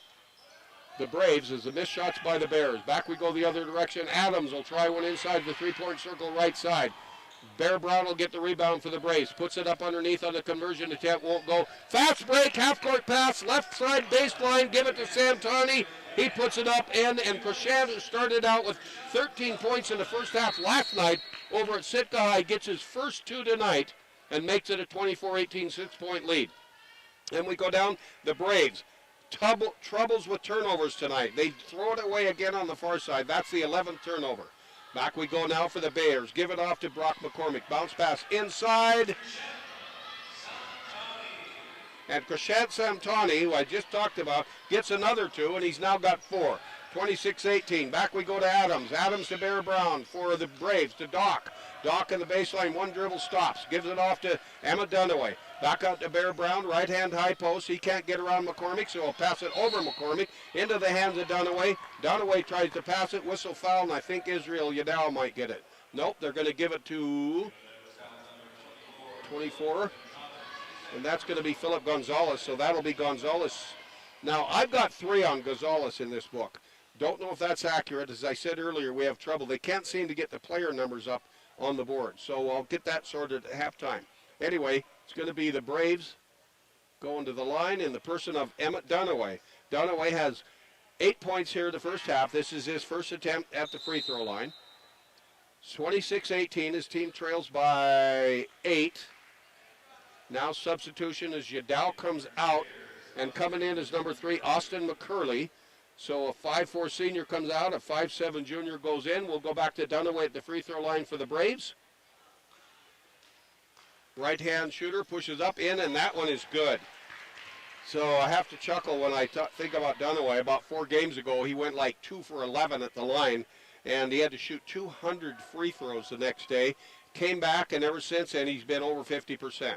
the Braves is the missed shots by the Bears. Back we go the other direction. Adams will try one inside the three-point circle right side. Bear Brown will get the rebound for the Braves. Puts it up underneath on the conversion attempt. Won't go. Fast break, half-court pass, left side baseline. Give it to Samtani. He puts it up in, and Krishant started out with 13 points in the first half last night over at Sitka High. Gets his first 2 tonight and makes it a 24-18 6-point lead. And we go down the Braves. Troubles with turnovers tonight. They throw it away again on the far side. That's the 11th turnover. Back we go now for the Bears. Give it off to Brock McCormick. Bounce pass inside. And Krishant Samtani, who I just talked about, gets another 2, and he's now got 4. 26-18. Back we go to Adams. Adams to Bear Brown for the Braves to Dock. Dock in the baseline, one dribble stops. Gives it off to Emma Dunaway. Back out to Bear Brown, right-hand high post. He can't get around McCormick, so he'll pass it over McCormick into the hands of Dunaway. Dunaway tries to pass it, whistle foul, and I think Israel Yadao might get it. Nope, they're going to give it to 24. And that's going to be Philip Gonzalez, so that'll be Gonzalez. Now, I've got 3 on Gonzalez in this book. Don't know if that's accurate. As I said earlier, we have trouble. They can't seem to get the player numbers up on the board, so I'll get that sorted at halftime. Anyway, it's going to be the Braves going to the line in the person of Emmett Dunaway. Dunaway has 8 points here in the first half. This is his first attempt at the free throw line. 26-18. His team trails by 8. Now substitution as Yadao comes out, and coming in is number 3, Austin McCurley. So a 5'4 senior comes out, a 5'7 junior goes in. We'll go back to Dunaway at the free throw line for the Braves. Right-hand shooter pushes up in, and that one is good. So I have to chuckle when I think about Dunaway. About 4 games ago, he went like 2 for 11 at the line, and he had to shoot 200 free throws the next day. Came back, and ever since then, he's been over 50%.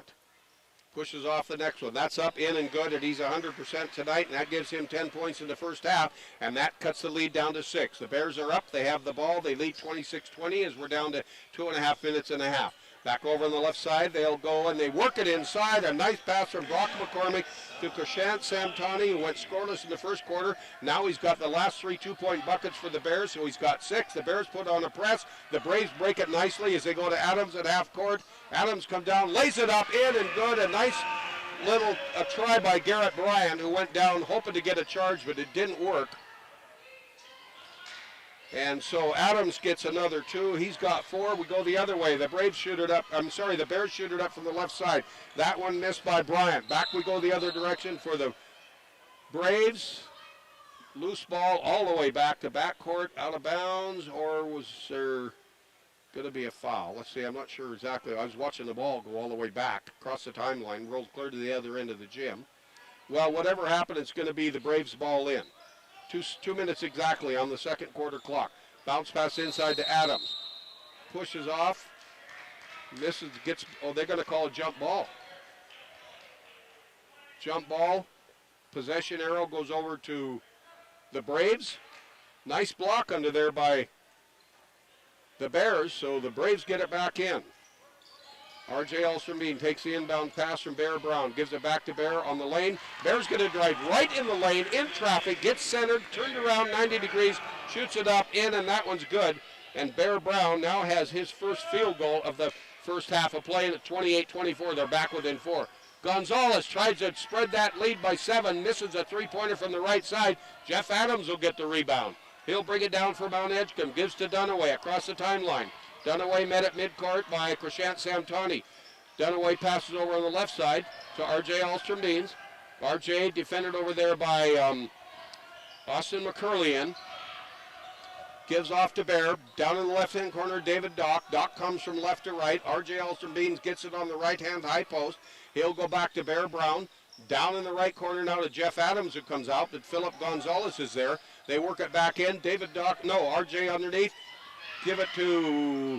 Pushes off the next one. That's up, in, and good, and he's 100% tonight, and that gives him 10 points in the first half, and that cuts the lead down to 6. The Bears are up. They have the ball. They lead 26-20 as we're down to 2.5 minutes and a half. Back over on the left side, they'll go and they work it inside. A nice pass from Brock McCormick to Krishant Samtani, who went scoreless in the first quarter. Now he's got the last 3 two-point buckets for the Bears, so he's got 6. The Bears put on a press. The Braves break it nicely as they go to Adams at half court. Adams comes down, lays it up in and good. A nice little try by Garrett Bryant, who went down hoping to get a charge, but it didn't work. And so Adams gets another 2. He's got 4. We go the other way. The Braves shoot it up. The Bears shoot it up from the left side. That one missed by Bryant. Back we go the other direction for the Braves. Loose ball all the way back to backcourt, out of bounds, or was there going to be a foul? Let's see. I'm not sure exactly. I was watching the ball go all the way back across the timeline, rolled clear to the other end of the gym. Well, whatever happened, it's going to be the Braves ball in. 2 minutes exactly on the second quarter clock. Bounce pass inside to Adams. Pushes off. Misses, gets, they're going to call a jump ball. Jump ball. Possession arrow goes over to the Braves. Nice block under there by the Bears, so the Braves get it back in. R.J. Alstermean takes the inbound pass from Bear Brown, gives it back to Bear on the lane. Bear's going to drive right in the lane, in traffic, gets centered, turned around 90 degrees, shoots it up, in, and that one's good. And Bear Brown now has his first field goal of the first half of play, and at 28-24, they're back within 4. Gonzalez tries to spread that lead by 7, misses a three-pointer from the right side. Jeff Adams will get the rebound. He'll bring it down for Mt.Edgecumbe, gives to Dunaway across the timeline. Dunaway met at midcourt by Krishant Samtani. Dunaway passes over on the left side to R.J. Alstermean. R.J. defended over there by Austin McCurlian. Gives off to Bear. Down in the left-hand corner, David Dock. Dock comes from left to right. R.J. Alstermean gets it on the right-hand high post. He'll go back to Bear Brown. Down in the right corner now to Jeff Adams, who comes out, but Philip Gonzalez is there. They work it back in. David Dock, no, R.J. underneath. Give it to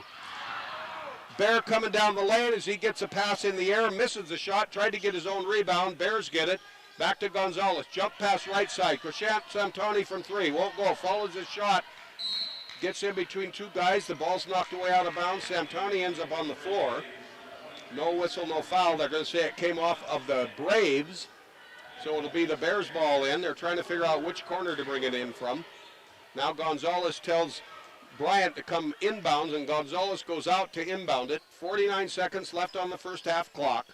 Bear coming down the lane as he gets a pass in the air, misses the shot, tried to get his own rebound. Bears get it. Back to Gonzalez. Jump pass right side. Krishant Samtani from 3. Won't go. Follows his shot. Gets in between 2 guys. The ball's knocked away out of bounds. Samtani ends up on the floor. No whistle, no foul. They're going to say it came off of the Braves. So it'll be the Bears ball in. They're trying to figure out which corner to bring it in from. Now Gonzalez tells Bryant to come inbounds, and Gonzalez goes out to inbound it. 49 seconds left on the first half clock.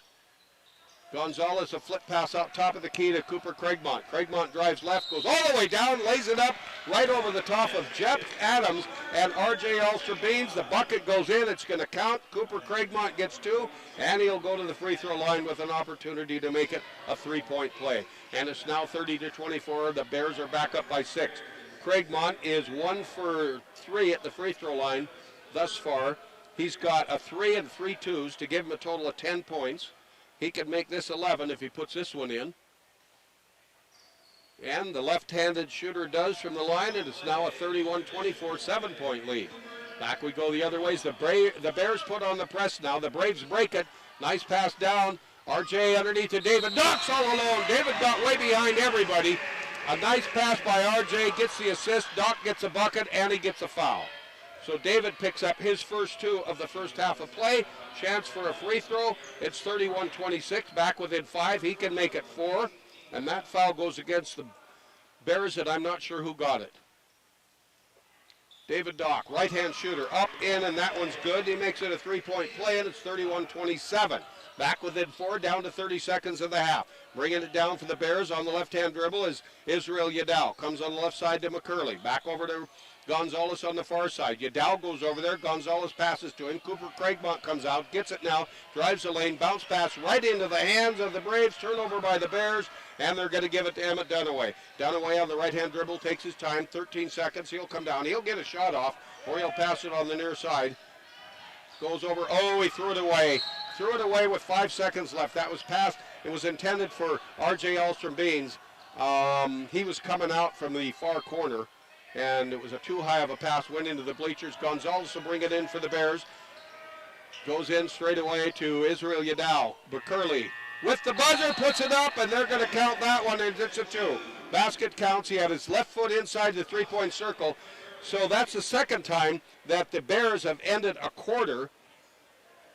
Gonzalez, a flip pass out top of the key to Cooper Craigmont. Craigmont drives left, goes all the way down, lays it up right over the top of Jeff Adams and R.J. Alstermean. The bucket goes in. It's going to count. Cooper Craigmont gets 2, and he'll go to the free throw line with an opportunity to make it a 3-point play. And it's now 30-24. The Bears are back up by 6. Craigmont is 1 for 3 at the free throw line thus far. He's got a 3 and 3 twos to give him a total of 10 points. He could make this 11 if he puts this one in. And the left-handed shooter does from the line, and it's now a 31-24 7-point lead. Back we go the other ways. The Bears put on the press now. The Braves break it. Nice pass down. R.J. underneath to David. Dock's all alone. David got way behind everybody. A nice pass by R.J. gets the assist. Dock gets a bucket, and he gets a foul. So David picks up his first 2 of the first half of play. Chance for a free throw. It's 31-26, back within 5. He can make it 4. And that foul goes against the Bears, and I'm not sure who got it. David Dock, right-hand shooter, up, in, and that one's good. He makes it a 3-point play, and it's 31-27. Back within 4, down to 30 seconds of the half. Bringing it down for the Bears on the left-hand dribble is Israel Yadal. Comes on the left side to McCurley. Back over to Gonzalez on the far side. Yadal goes over there. Gonzalez passes to him. Cooper Craigmont comes out, gets it now, drives the lane, bounce pass right into the hands of the Braves. Turnover by the Bears, and they're going to give it to Emmett Dunaway. Dunaway on the right-hand dribble takes his time, 13 seconds. He'll come down. He'll get a shot off, or he'll pass it on the near side. Goes over. Oh, he threw it away. Threw it away with 5 seconds left. That was passed. It was intended for R.J. Alstermean. He was coming out from the far corner, and it was a too high of a pass, went into the bleachers. Gonzalez will bring it in for the Bears. Goes in straight away to Israel Yadal. McCurley with the buzzer, puts it up, and they're going to count that one, and it's a 2. Basket counts. He had his left foot inside the 3-point circle. So that's the second time that the Bears have ended a quarter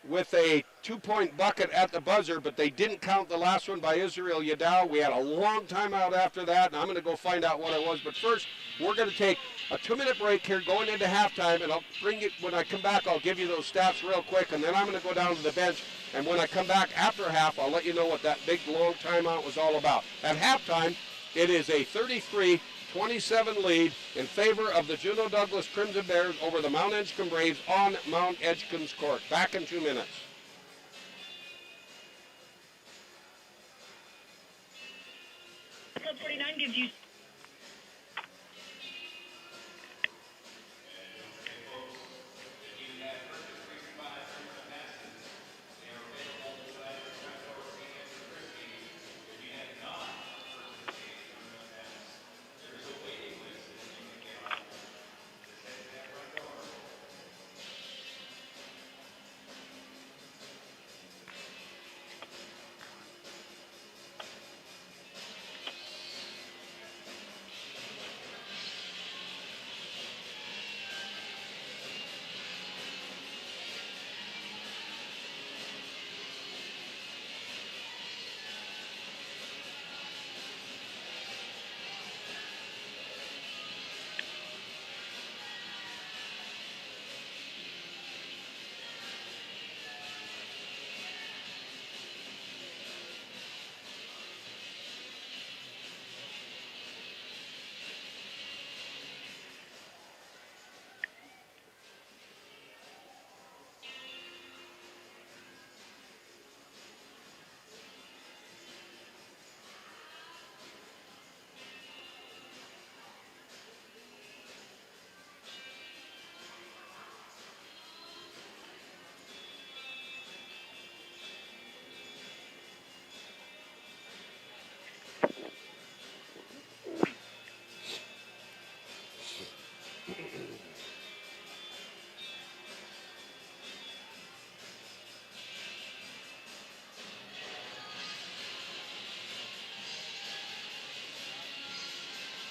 with a 2-point bucket at the buzzer, but they didn't count the last one by Israel Yadao. We had a long timeout after that, and I'm going to go find out what it was. But first, we're going to take a 2-minute break here going into halftime, and I'll bring it when I come back. I'll give you those stats real quick, and then I'm going to go down to the bench. And when I come back after half, I'll let you know what that big, long timeout was all about. At halftime, it is a 33-27 lead in favor of the Juneau Douglas Crimson Bears over the Mt.Edgecumbe Braves on Mt.Edgecumbe's court. Back in 2 minutes. Club 49 gives you...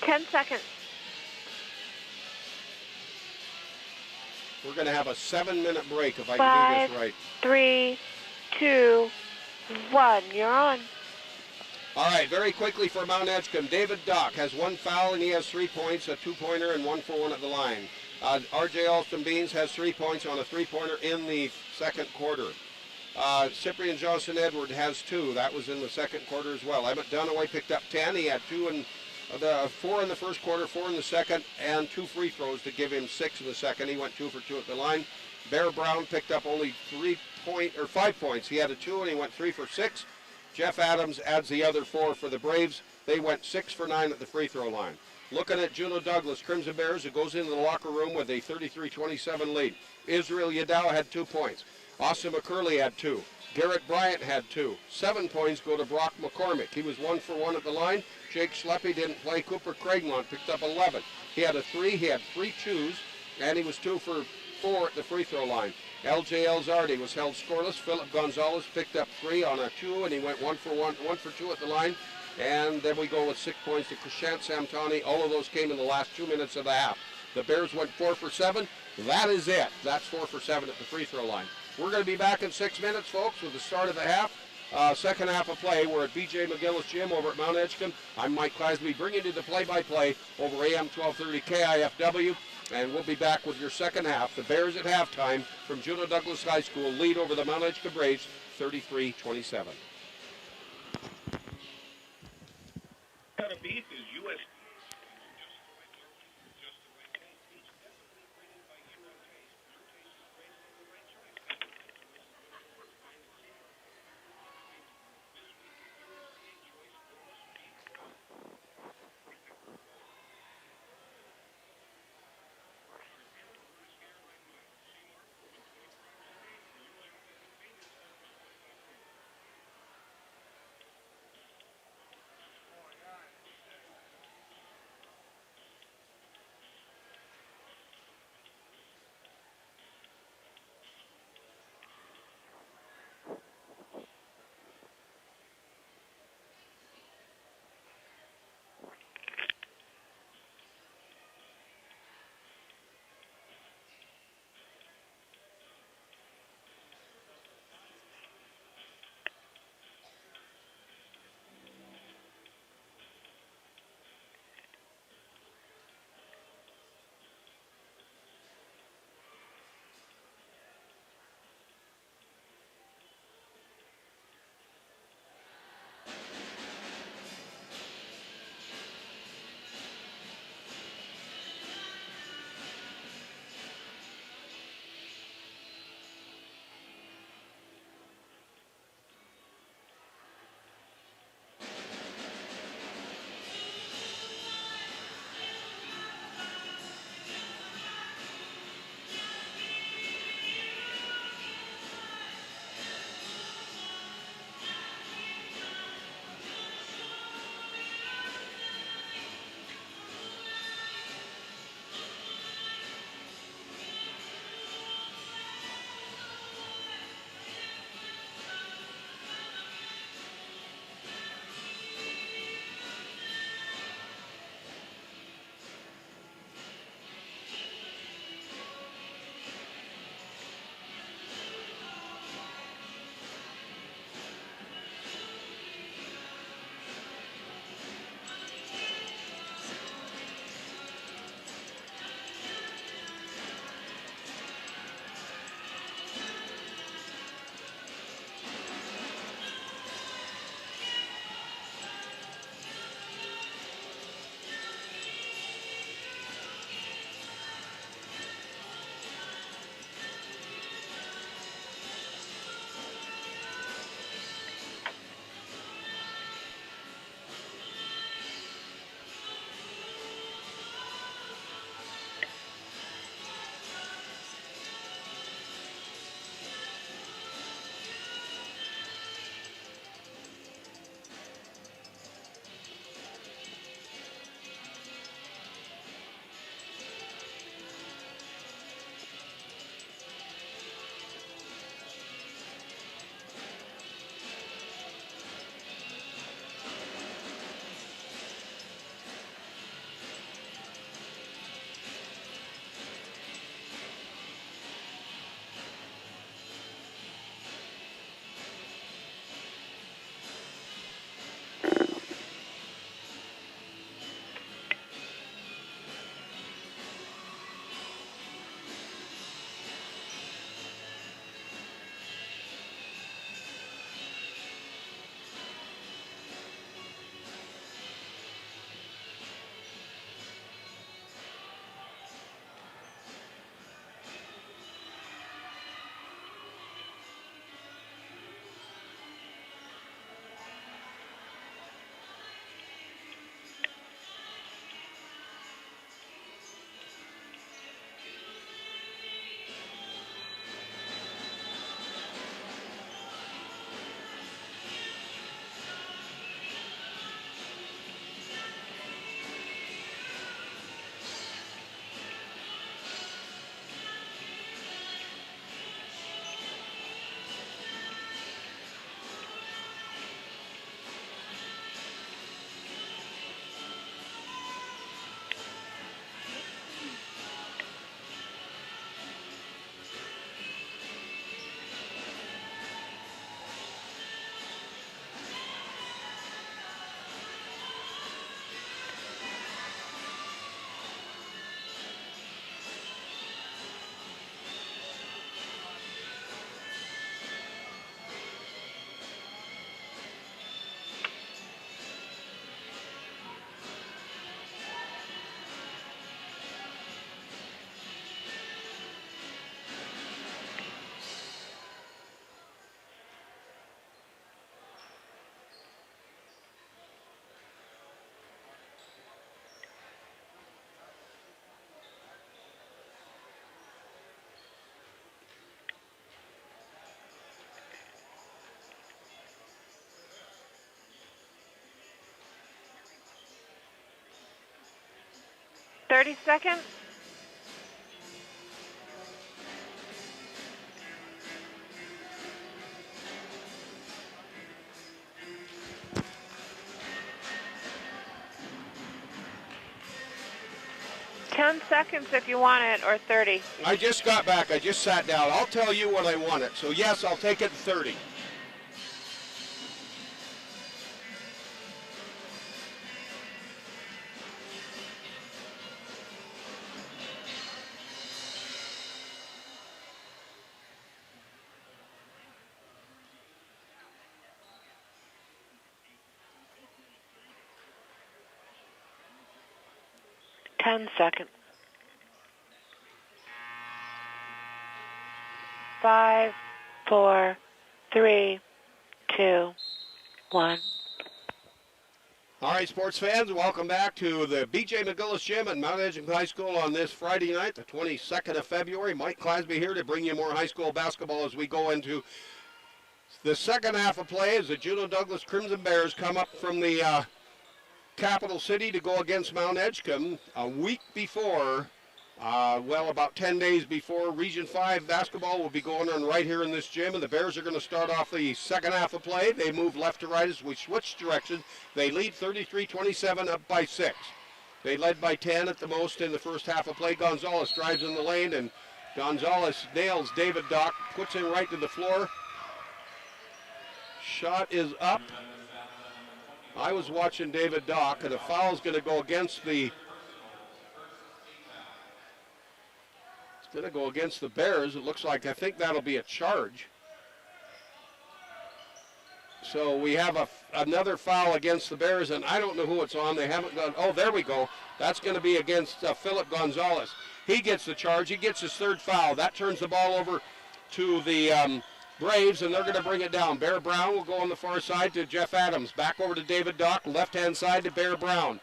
Ten seconds. We're going to have a 7-minute break if I can do Five, this right. 3, 2, 1. You're on. All right, very quickly for Mt.Edgecumbe, David Dock has 1 foul and he has 3 points, a 2-pointer and 1 for 1 at the line. R.J. Alston Beans has 3 points on a 3-pointer in the second quarter. Cyprian Johnson Edward has 2. That was in the second quarter as well. Emmett Dunaway picked up 10. He had 2 and 4 in the first quarter, 4 in the second, and 2 free throws to give him 6 in the second. He went 2 for 2 at the line. Bear Brown picked up only 5 points. He had a 2 and he went 3 for 6. Jeff Adams adds the other 4 for the Braves. They went 6 for 9 at the free throw line. Looking at Juneau Douglas Crimson Bears, who goes into the locker room with a 33-27 lead. Israel Yadao had 2 points. Austin McCurley had 2. Garrett Bryant had 2. 7 points go to Brock McCormick. He was 1 for 1 at the line. Jake Schleppe didn't play. Cooper Craigmont picked up 11. He had a 3. He had 3 2s, and he was 2 for 4 at the free throw line. L.J. Elzardi was held scoreless. Philip Gonzalez picked up 3 on a 2, and he went 1 for 2 at the line. And then we go with 6 points to Krishant Samtani. All of those came in the last 2 minutes of the half. The Bears went 4 for 7. That is it. That's 4 for 7 at the free throw line. We're going to be back in 6 minutes, folks, with the start of the half. Second half of play. We're at B.J. McGillis Gym over at Mt.Edgecumbe. I'm Mike Clasby, bringing you the play-by-play over AM 1230 KIFW. And we'll be back with your second half. The Bears at halftime from Juneau Douglas High School lead over the Mt.Edgecumbe Braves 33-27. Cut of beef is U.S. 30 seconds. Ten seconds if you want it, or 30. I just got back. I just sat down. I'll tell you when I want it. So, yes, I'll take it 30. Seconds. 5, 4, 3, 2, 1. All right, sports fans, welcome back to the B.J. McGillis Gym at Mt.Edgecumbe High School on this Friday night, the 22nd of February. Mike Clasby here to bring you more high school basketball as we go into the second half of play as the Juneau Douglas Crimson Bears come up from the capital city to go against Mt.Edgecumbe a week before, about 10 days before Region 5 basketball will be going on right here in this gym, and the Bears are going to start off the second half of play. They move left to right as we switch directions. They lead 33-27, up by 6. They led by 10 at the most in the first half of play. Gonzalez drives in the lane, and Gonzalez nails David Dock, puts him right to the floor. Shot is up. I was watching David Dock, and a foul's going to go against the Bears. It looks like, I think that'll be a charge. So we have another foul against the Bears, and I don't know who it's on. They haven't gone. Oh, there we go. That's going to be against Philip Gonzalez. He gets the charge. He gets his third foul. That turns the ball over to the Braves, and they're going to bring it down. Bear Brown will go on the far side to Jeff Adams. Back over to David Dock, left-hand side to Bear Brown.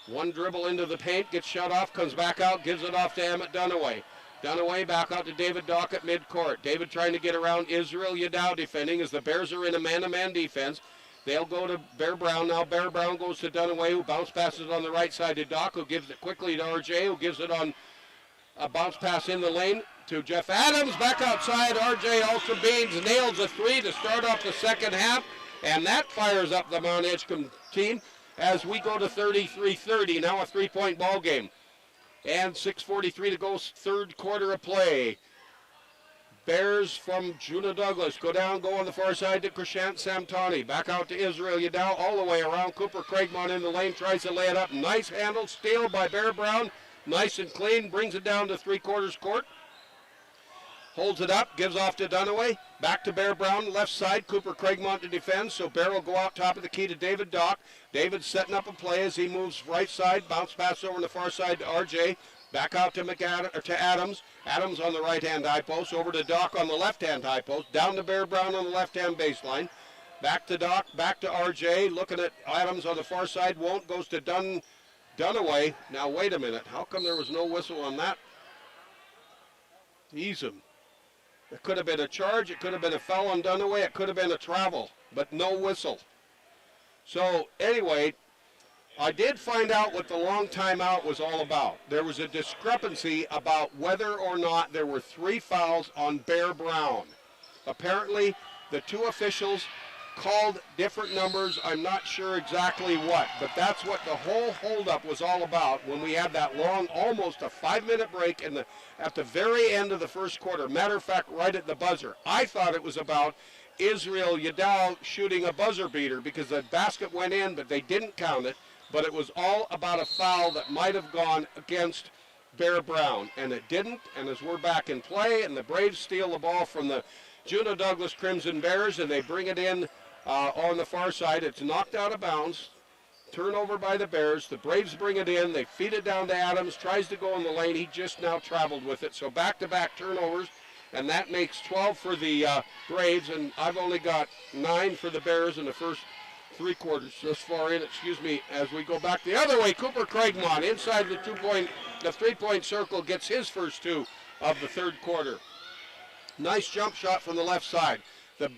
One dribble into the paint, gets shut off, comes back out, gives it off to Emmett Dunaway. Dunaway back out to David Dock at midcourt. David trying to get around Israel Yadow defending as the Bears are in a man-to-man defense. They'll go to Bear Brown. Now Bear Brown goes to Dunaway, who bounce passes on the right side to Dock, who gives it quickly to RJ, who gives it on a bounce pass in the lane to Jeff Adams. Back outside, RJ Ultra Beans nails a three to start off the second half, and that fires up the Mt.Edgecumbe team as we go to 33-30, now a three-point ball game. And 6:43 to go, third quarter of play. Bears from Juneau Douglas go down, go on the far side to Krishant Samtani. Back out to Israel Yadow, all the way around. Cooper Craigmont in the lane, tries to lay it up. Nice handle, steal by Bear Brown. Nice and clean, brings it down to three-quarters court. Holds it up, gives off to Dunaway. Back to Bear Brown, left side. Cooper Craigmont to defend, so Bear will go out top of the key to David Dock. David setting up a play as he moves right side. Bounce pass over on the far side to RJ. Back out to Adams. Adams on the right-hand high post. Over to Dock on the left-hand high post. Down to Bear Brown on the left-hand baseline. Back to Dock, back to RJ. Looking at Adams on the far side. Won't, goes to Dunaway. Now, wait a minute. How come there was no whistle on that? Ease him. It could have been a charge. It could have been a foul on Dunaway. It could have been a travel, but no whistle. So, anyway, I did find out what the long timeout was all about. There was a discrepancy about whether or not there were 3 fouls on Bear Brown. Apparently, the 2 officials called different numbers. I'm not sure exactly what, but that's what the whole holdup was all about when we had that long, almost a 5-minute break at the very end of the first quarter. Matter of fact, right at the buzzer. I thought it was about Israel Yadow shooting a buzzer beater because the basket went in, but they didn't count it. But it was all about a foul that might have gone against Bear Brown, and it didn't. And as we're back in play, and the Braves steal the ball from the Juneau Douglas Crimson Bears, and they bring it in on the far side. It's knocked out of bounds. Turnover by the Bears. The Braves bring it in. They feed it down to Adams. Tries to go in the lane. He just now traveled with it. So back-to-back turnovers, and that makes 12 for the Braves, and I've only got 9 for the Bears in the first 3 quarters this far in, as we go back the other way. Cooper Craigmont inside the 3-point circle gets his first 2 of the third quarter. Nice jump shot from the left side. The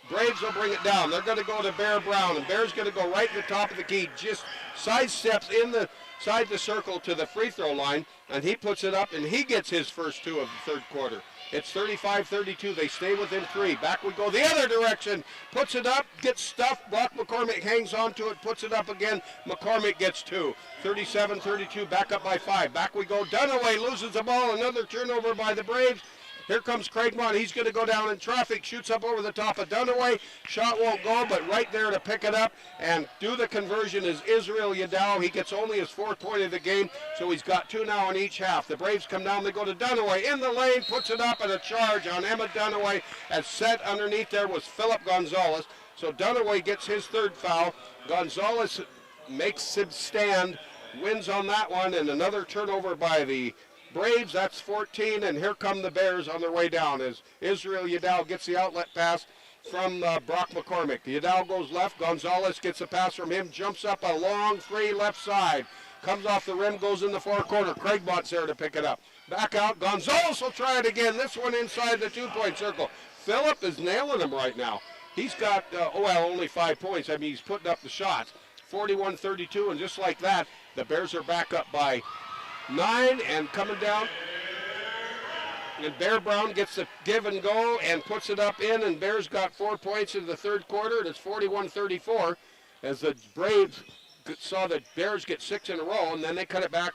Braves will bring it down. They're going to go to Bear Brown, and Bear's going to go right to the top of the key, just sidesteps inside the circle to the free throw line, and he puts it up, and he gets his first 2 of the third quarter. It's 35-32. They stay within 3. Back we go the other direction. Puts it up, gets stuffed. Brock McCormick hangs on to it, puts it up again. McCormick gets 2. 37-32, back up by 5. Back we go. Dunaway loses the ball. Another turnover by the Braves. Here comes Craigmont. He's going to go down in traffic, shoots up over the top of Dunaway. Shot won't go, but right there to pick it up and do the conversion is Israel Yadao. He gets only his 4th point of the game, so he's got 2 now in each half. The Braves come down, they go to Dunaway in the lane, puts it up, and a charge on Emmett Dunaway. As set underneath there was Philip Gonzalez. So Dunaway gets his 3rd foul. Gonzalez makes him stand, wins on that one, and another turnover by the Braves. That's 14, and here come the Bears on their way down as Israel Yadao gets the outlet pass from Brock McCormick. Yadao goes left. Gonzalez gets a pass from him, jumps up a long 3 left side, comes off the rim, goes in the far corner. Craigmont's there to pick it up. Back out. Gonzalez will try it again. This one inside the 2-point circle. Phillip is nailing him right now. He's got, only 5 points. I mean, he's putting up the shots. 41-32, and just like that, the Bears are back up by 9 and coming down. And Bear Brown gets the give and go and puts it up in, and Bears got 4 points in the 3rd quarter, and it's 41-34 as the Braves saw the Bears get 6 in a row, and then they cut it back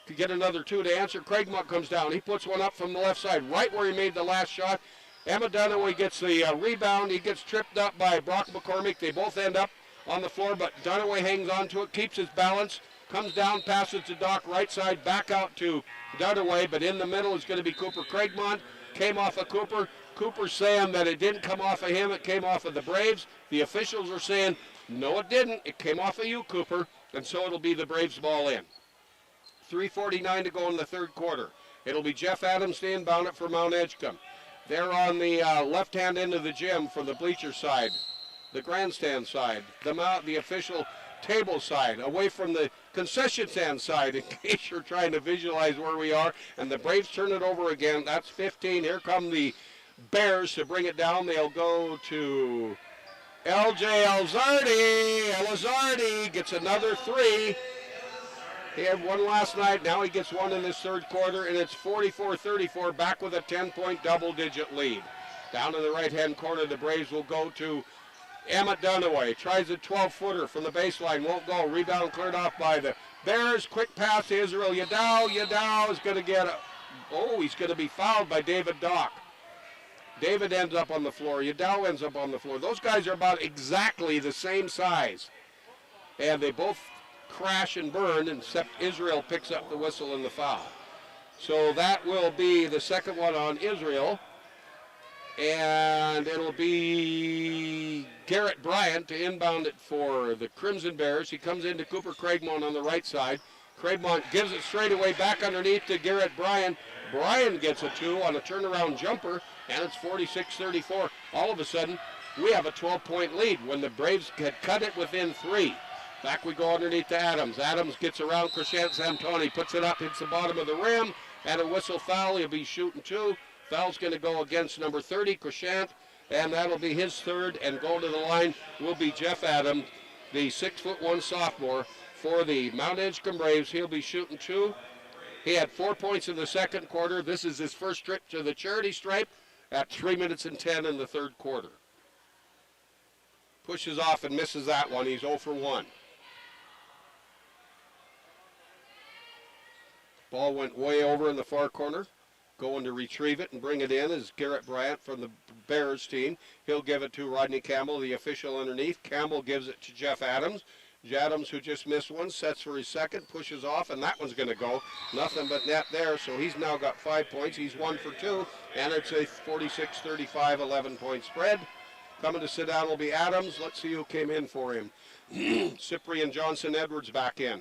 to get another 2 to answer. Craigmont comes down. He puts one up from the left side, right where he made the last shot. Emma Dunaway gets the rebound. He gets tripped up by Brock McCormick. They both end up on the floor, but Dunaway hangs on to it, keeps his balance, comes down, passes to Doc right side, back out to Dunaway, but in the middle is going to be Cooper Craigmont. Came off of Cooper. Cooper's saying that it didn't come off of him, it came off of the Braves. The officials are saying, no, it didn't. It came off of you, Cooper, and so it'll be the Braves ball in. 3:49 to go in the 3rd quarter. It'll be Jeff Adams to inbound it for Mt.Edgecumbe. They're on the left-hand end of the gym for the bleacher side, the grandstand side, the official table side, away from the concession stand side in case you're trying to visualize where we are. And the Braves turn it over again. That's 15. Here come the Bears to bring it down. They'll go to L.J. Elzardi. Elzardi gets another 3. He had one last night. Now he gets one in this 3rd quarter, and it's 44-34, back with a 10-point double-digit lead. Down in the right-hand corner, the Braves will go to Emmett Dunaway. Tries a 12-footer from the baseline. Won't go. Rebound cleared off by the Bears. Quick pass to Israel Yadao. Yadao is going to get he's going to be fouled by David Dock. David ends up on the floor. Yadao ends up on the floor. Those guys are about exactly the same size. And they both crash and burn, except Israel picks up the whistle and the foul. So that will be the second one on Israel. And it'll be Garrett Bryant to inbound it for the Crimson Bears. He comes into Cooper Craigmont on the right side. Craigmont gives it straight away back underneath to Garrett Bryant. Bryant gets a 2 on a turnaround jumper, and it's 46-34. All of a sudden, we have a 12-point lead when the Braves had cut it within 3. Back we go underneath to Adams. Adams gets around Crescent Samtoni, puts it up, hits the bottom of the rim, and a whistle foul. He'll be shooting 2. Foul's going to go against number 30, Crescent, and that'll be his 3rd, and going to the line will be Jeff Adams, the 6'1" sophomore for the Mt.Edgecumbe Braves. He'll be shooting 2. He had 4 points in the 2nd quarter. This is his first trip to the charity stripe at 3 minutes and 10 in the 3rd quarter. Pushes off and misses that one. He's 0 for 1. Ball went way over in the far corner. Going to retrieve it and bring it in is Garrett Bryant from the Bears team. He'll give it to Rodney Campbell, the official underneath. Campbell gives it to Jeff Adams. Adams, who just missed one, sets for his 2nd, pushes off, and that one's going to go. Nothing but net there, so he's now got 5 points. He's 1 for 2, and it's a 46-35, 11-point spread. Coming to sit down will be Adams. Let's see who came in for him. Cyprian Johnson-Edwards back in.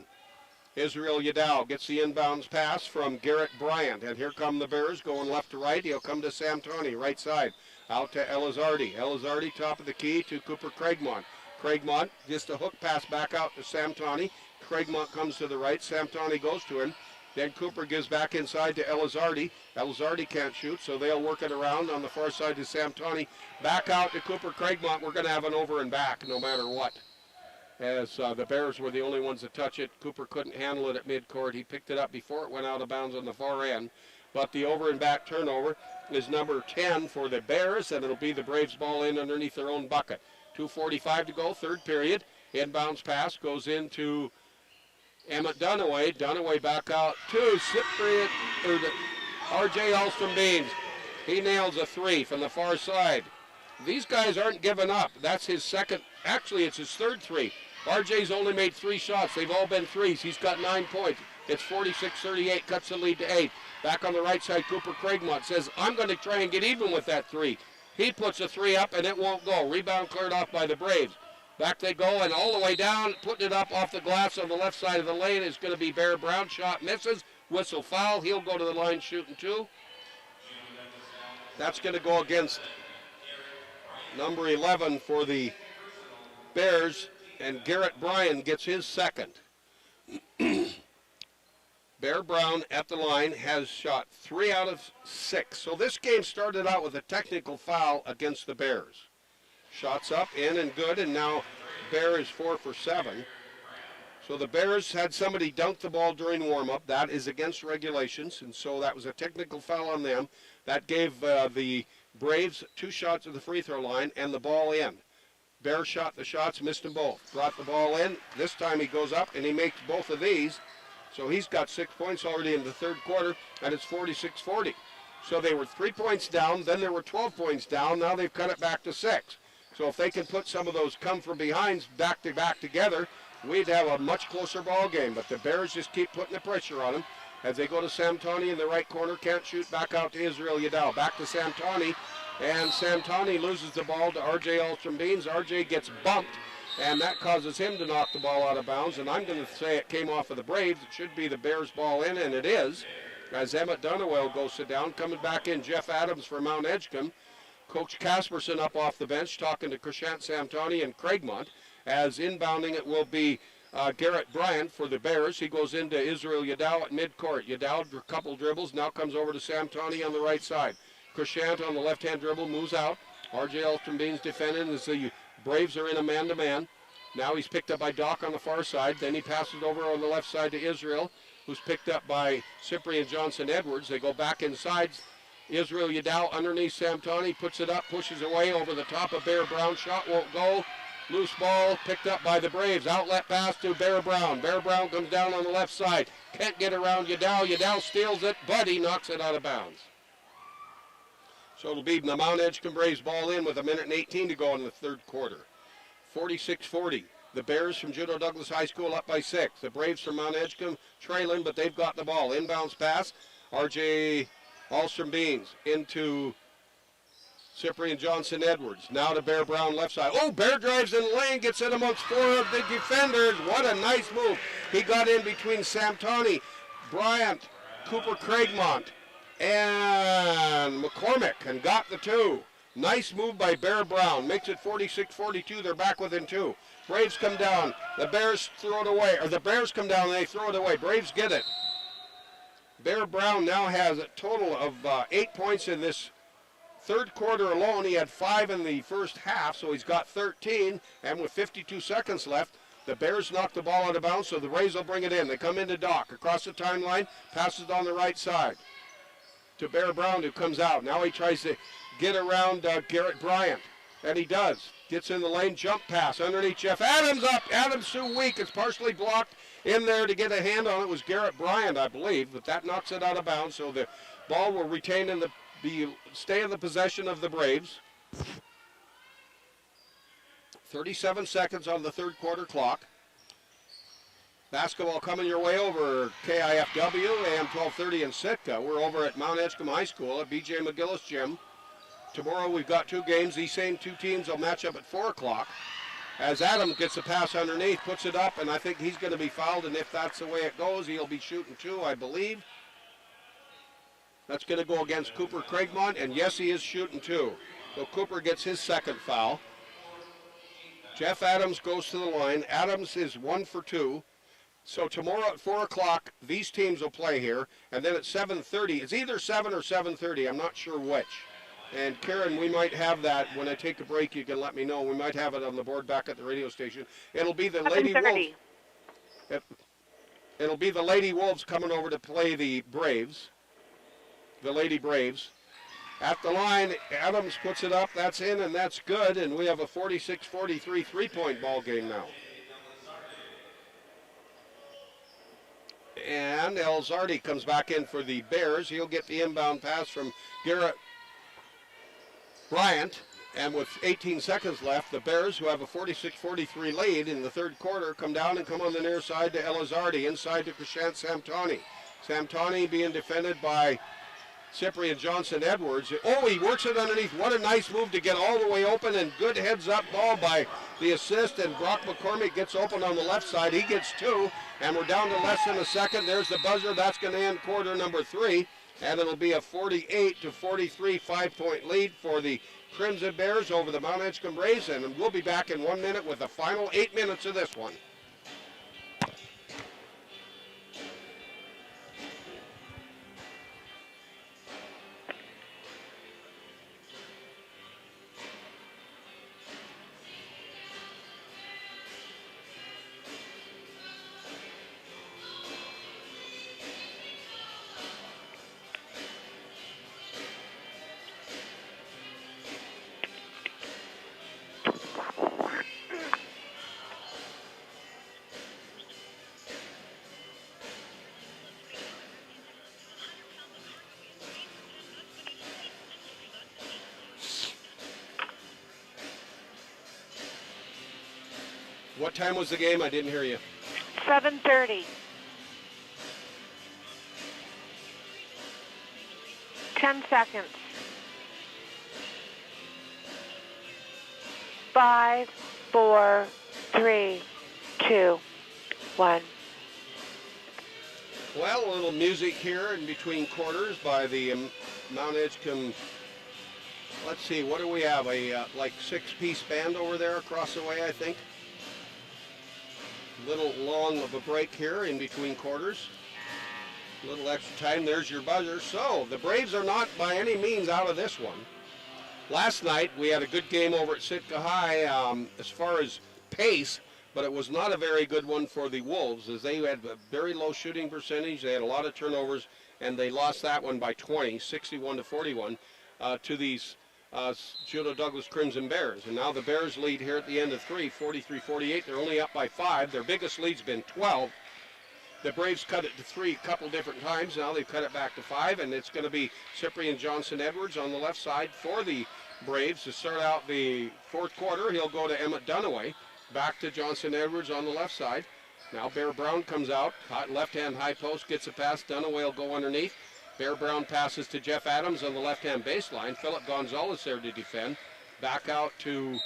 Israel Yadao gets the inbounds pass from Garrett Bryant. And here come the Bears going left to right. He'll come to Samtoni, right side. Out to Elizardi. Elizardi, top of the key to Cooper Craigmont. Craigmont, just a hook pass back out to Samtoni. Craigmont comes to the right. Samtoni goes to him. Then Cooper gives back inside to Elizardi. Elizardi can't shoot, so they'll work it around on the far side to Samtoni. Back out to Cooper Craigmont. We're going to have an over and back no matter what. as the Bears were the only ones to touch it. Cooper couldn't handle it at midcourt. He picked it up before it went out of bounds on the far end. But the over and back turnover is number 10 for the Bears, and it'll be the Braves ball in underneath their own bucket. 2:45 to go, third period. Inbounds pass goes into Emmett Dunaway. Dunaway back out to Cyprian, or R.J. Alston-Beans. He nails a three from the far side. These guys aren't giving up. That's his second, actually it's his third three. R.J.'s only made 3 shots. They've all been threes. He's got 9 points. It's 46-38, cuts the lead to 8. Back on the right side, Cooper Craigmont says, I'm going to try and get even with that three. He puts a three up and it won't go. Rebound cleared off by the Braves. Back they go, and all the way down, putting it up off the glass on the left side of the lane is going to be Bear Brown. Shot misses, whistle foul. He'll go to the line shooting 2. That's going to go against number 11 for the Bears, and Garrett Bryan gets his second. Bear Brown at the line has shot 3 out of 6. So this game started out with a technical foul against the Bears. Shots up, in and good, and now Bear is 4 for 7. So the Bears had somebody dunk the ball during warm-up. That is against regulations, and so that was a technical foul on them. That gave the Braves 2 shots at the free throw line and the ball in. Bear shot the shots, missed them both. Brought the ball in. This time he goes up and he makes both of these. So he's got 6 points already in the third quarter, and it's 46-40. So they were 3 points down, then there were 12 points down. Now they've cut it back to 6. So if they can put some of those come from behinds back to back together, we'd have a much closer ball game. But the Bears just keep putting the pressure on them as they go to Samtani in the right corner. Can't shoot. Back out to Israel Yadal. Back to Samtani. And Samtani loses the ball to R.J. Alstrom-Beans. R.J. gets bumped, and that causes him to knock the ball out of bounds. And I'm going to say it came off of the Braves. It should be the Bears ball in, and it is. As Emmett Dunaway goes sit down. Coming back in, Jeff Adams for Mt.Edgecumbe. Coach Casperson up off the bench talking to Krishant Samtani and Craigmont. As inbounding it will be Garrett Bryant for the Bears. He goes into Israel Yadal at midcourt. Yadal, a couple dribbles, now comes over to Samtani on the right side. Krishant on the left-hand dribble moves out. R.J. Alston-Beans defending as the Braves are in a man-to-man. Now he's picked up by Doc on the far side. Then he passes over on the left side to Israel, who's picked up by Cyprian Johnson-Edwards. They go back inside. Israel Yadal underneath Samtani, puts it up, pushes away over the top of Bear Brown. Shot won't go. Loose ball picked up by the Braves. Outlet pass to Bear Brown. Bear Brown comes down on the left side. Can't get around Yadal. Yadal steals it, but he knocks it out of bounds. So it'll be the Mt.Edgecumbe Braves ball in with 1:18 to go in the third quarter. 46-40. The Bears from Judo Douglas High School up by 6. The Braves from Mt.Edgecumbe trailing, but they've got the ball. Inbounds pass. R.J. Alstrom-Beans into Cyprian Johnson-Edwards. Now to Bear Brown left side. Oh, Bear drives in the lane, gets in amongst 4 of the defenders. What a nice move. He got in between Samtani, Bryant, Cooper Craigmont, and McCormick and got the 2. Nice move by Bear Brown. Makes it 46-42. They're back within 2. Braves come down. The Bears throw it away. Or the Bears come down and they throw it away. Braves get it. Bear Brown now has a total of 8 points in this third quarter alone. He had 5 in the first half, so he's got 13. And with 52 seconds left, the Bears knock the ball out of bounds, so the Rays will bring it in. They come into Doc. Across the timeline, passes on the right side to Bear Brown, who comes out. Now he tries to get around Garrett Bryant, and he does. Gets in the lane, jump pass underneath Jeff Adams up. Adams too weak. It's partially blocked. In there to get a hand on it was Garrett Bryant, I believe, but that knocks it out of bounds, so the ball will retain in stay in the possession of the Braves. 37 seconds on the third quarter clock. Basketball coming your way over KIFW, AM 1230 in Sitka. We're over at Mt.Edgecumbe High School at BJ McGillis Gym. Tomorrow we've got 2 games. These same 2 teams will match up at 4 o'clock. As Adam gets a pass underneath, puts it up, and I think he's going to be fouled, and if that's the way it goes, he'll be shooting 2, I believe. That's going to go against Cooper Craigmont, and yes, he is shooting 2. So Cooper gets his second foul. Jeff Adams goes to the line. Adams is 1 for 2. So tomorrow at 4 o'clock, these teams will play here, and then at 7:30, it's either 7 or 7:30, I'm not sure which. And Karen, we might have that when I take a break. You can let me know. We might have it on the board back at the radio station. It'll be the Lady Wolves. 7:30. It'll be the Lady Wolves coming over to play the Braves. The Lady Braves. At the line, Adams puts it up. That's in, and that's good. And we have a 46-43 three-point ball game now. And Elzardi comes back in for the Bears. He'll get the inbound pass from Garrett Bryant. And with 18 seconds left, the Bears, who have a 46-43 lead in the third quarter, come down and come on the near side to Elizardi, inside to Krishant Samtani. Samtani being defended by Cyprian Johnson-Edwards. Oh, he works it underneath. What a nice move to get all the way open, and good heads-up ball by the assist, and Brock McCormick gets open on the left side. He gets two, and we're down to less than a second. There's the buzzer. That's going to end quarter number 3, and it'll be a 48-43 5-point lead for the Crimson Bears over the Mt.Edgecumbe Braves, and we'll be back in 1 minute with the final 8 minutes of this one. What time was the game? I didn't hear you. 7:30. 10 seconds. 5, 4, 3, 2, 1. Well, a little music here in between quarters by the Mt.Edgecumbe. Let's see, what do we have? A like 6-piece band over there across the way, I think. Little long of a break here in between quarters. A little extra time. There's your buzzer. So the Braves are not by any means out of this one. Last night we had a good game over at Sitka High as far as pace, but it was not a very good one for the Wolves, as they had a very low shooting percentage. They had a lot of turnovers, and they lost that one by 20, 61-41, to these Judo Douglas Crimson Bears. And now the Bears lead here at the end of 3, 43-48. They're only up by 5. Their biggest lead's been 12. The Braves cut it to 3 a couple different times. Now they've cut it back to 5, and it's going to be Cyprian Johnson-Edwards on the left side for the Braves to start out the fourth quarter. He'll go to Emmett Dunaway. Back to Johnson-Edwards on the left side. Now Bear Brown comes out. Left-hand high post, gets a pass. Dunaway will go underneath. Bear Brown passes to Jeff Adams on the left-hand baseline. Philip Gonzalez there to defend. Back out to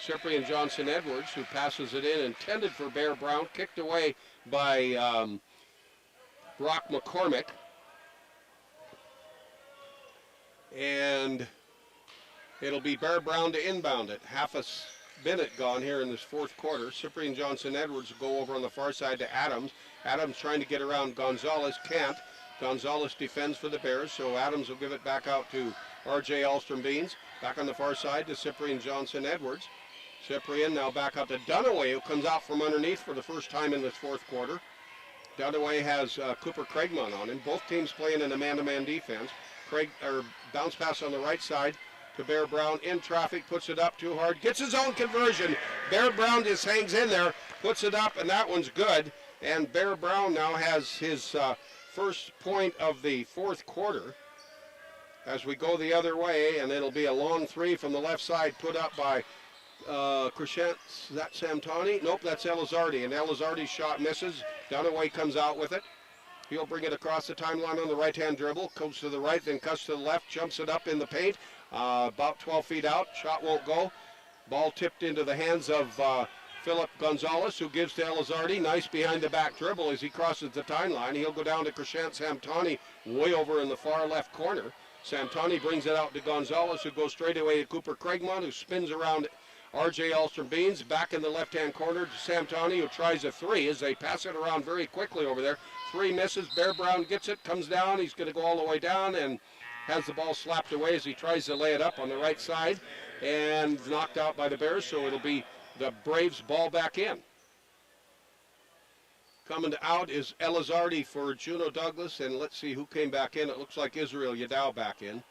Cyprian Johnson-Edwards, who passes it in, intended for Bear Brown, kicked away by Brock McCormick. And it'll be Bear Brown to inbound it. Half a minute gone here in this fourth quarter. Cyprian Johnson-Edwards will go over on the far side to Adams. Adams trying to get around Gonzalez, can't. Gonzalez defends for the Bears, so Adams will give it back out to R.J. Alstrom-Beans. Back on the far side to Cyprian Johnson-Edwards. Cyprian now back out to Dunaway, who comes out from underneath for the first time in this fourth quarter. Dunaway has Cooper Craigmont on him. Both teams playing in a man-to-man defense. Bounce pass on the right side to Bear Brown in traffic, puts it up too hard, gets his own conversion. Bear Brown just hangs in there, puts it up, and that one's good. And Bear Brown now has his first point of the fourth quarter as we go the other way, and it'll be a long 3 from the left side put up by Krishant. Is that Samtani? Nope, that's Elizardi, and Elizardi's shot misses. Dunaway comes out with it. He'll bring it across the timeline on the right-hand dribble, goes to the right, then cuts to the left, jumps it up in the paint, about 12 feet out. Shot won't go. Ball tipped into the hands of Philip Gonzalez, who gives to Elizardi. Nice behind-the-back dribble as he crosses the timeline. He'll go down to Krishant Samtani way over in the far left corner. Samtani brings it out to Gonzalez, who goes straight away to Cooper Craigmont, who spins around R.J. Alstrom-Beans. Back in the left-hand corner to Samtani, who tries a 3 as they pass it around very quickly over there. 3 misses. Bear Brown gets it, comes down. He's going to go all the way down and has the ball slapped away as he tries to lay it up on the right side and knocked out by the Bears, so it'll be the Braves ball back in. Coming out is Elizardi for Juno Douglas, and let's see who came back in. It looks like Israel Yadao back in.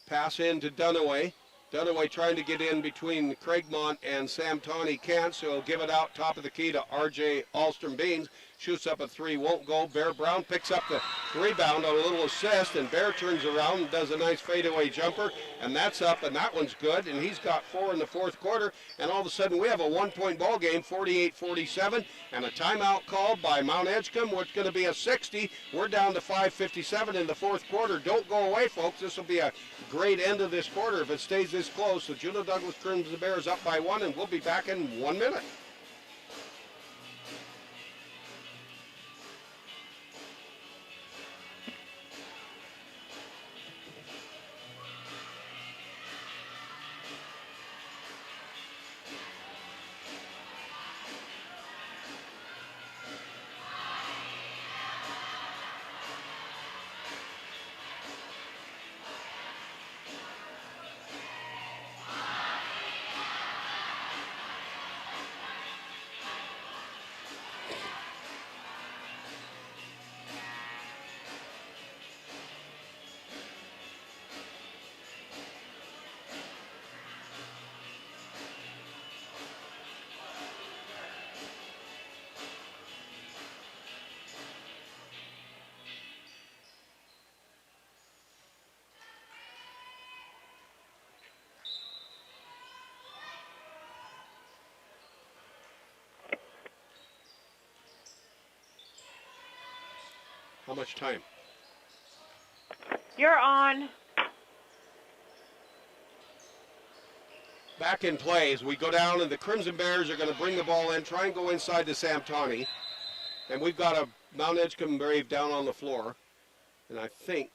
Pass in to Dunaway. Dunaway trying to get in between Craigmont and Sam Tawney can't, so he'll give it out top of the key to R.J. Alstrom-Beans. Shoots up a 3, won't go. Bear Brown picks up the rebound on a little assist, and Bear turns around and does a nice fadeaway jumper, and that's up, and that one's good, and he's got 4 in the fourth quarter, and all of a sudden we have a 1-point ball game, 48-47, and a timeout called by Mt.Edgecumbe, which is going to be a 60. We're down to 5:57 in the fourth quarter. Don't go away, folks. This will be a great end of this quarter if it stays this close. So Juno Douglas Crimson Bears up by 1, and we'll be back in 1 minute. How much time? You're on. Back in play as we go down, and the Crimson Bears are going to bring the ball in, try and go inside to Sam Tawney. And we've got a Mt.Edgecumbe Brave down on the floor. And I think,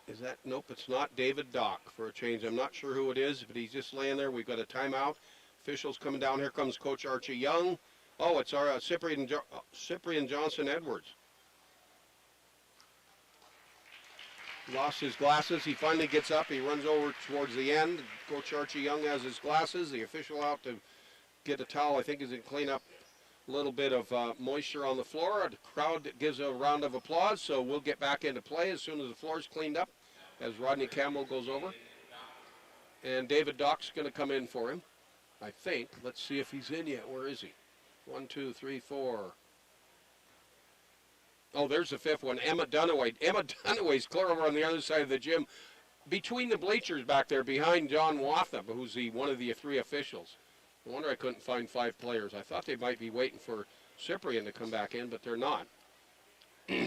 is that, nope, it's not David Dock for a change. I'm not sure who it is, but he's just laying there. We've got a timeout. Officials coming down. Here comes Coach Archie Young. Oh, it's our Cyprian Johnson Edwards. Lost his glasses. He finally gets up. He runs over towards the end. Coach Archie Young has his glasses. The official out to get a towel, I think, is to clean up a little bit of moisture on the floor. The crowd gives a round of applause, so we'll get back into play as soon as the floor is cleaned up as Rodney Campbell goes over. And David Dock's going to come in for him, I think. Let's see if he's in yet. Where is he? 1, 2, 3, 4. Oh, there's the fifth one, Emma Dunaway. Emma Dunaway's clear over on the other side of the gym, between the bleachers back there, behind John Wathup, who's one of the 3 officials. No wonder I couldn't find 5 players. I thought they might be waiting for Cyprian to come back in, but they're not.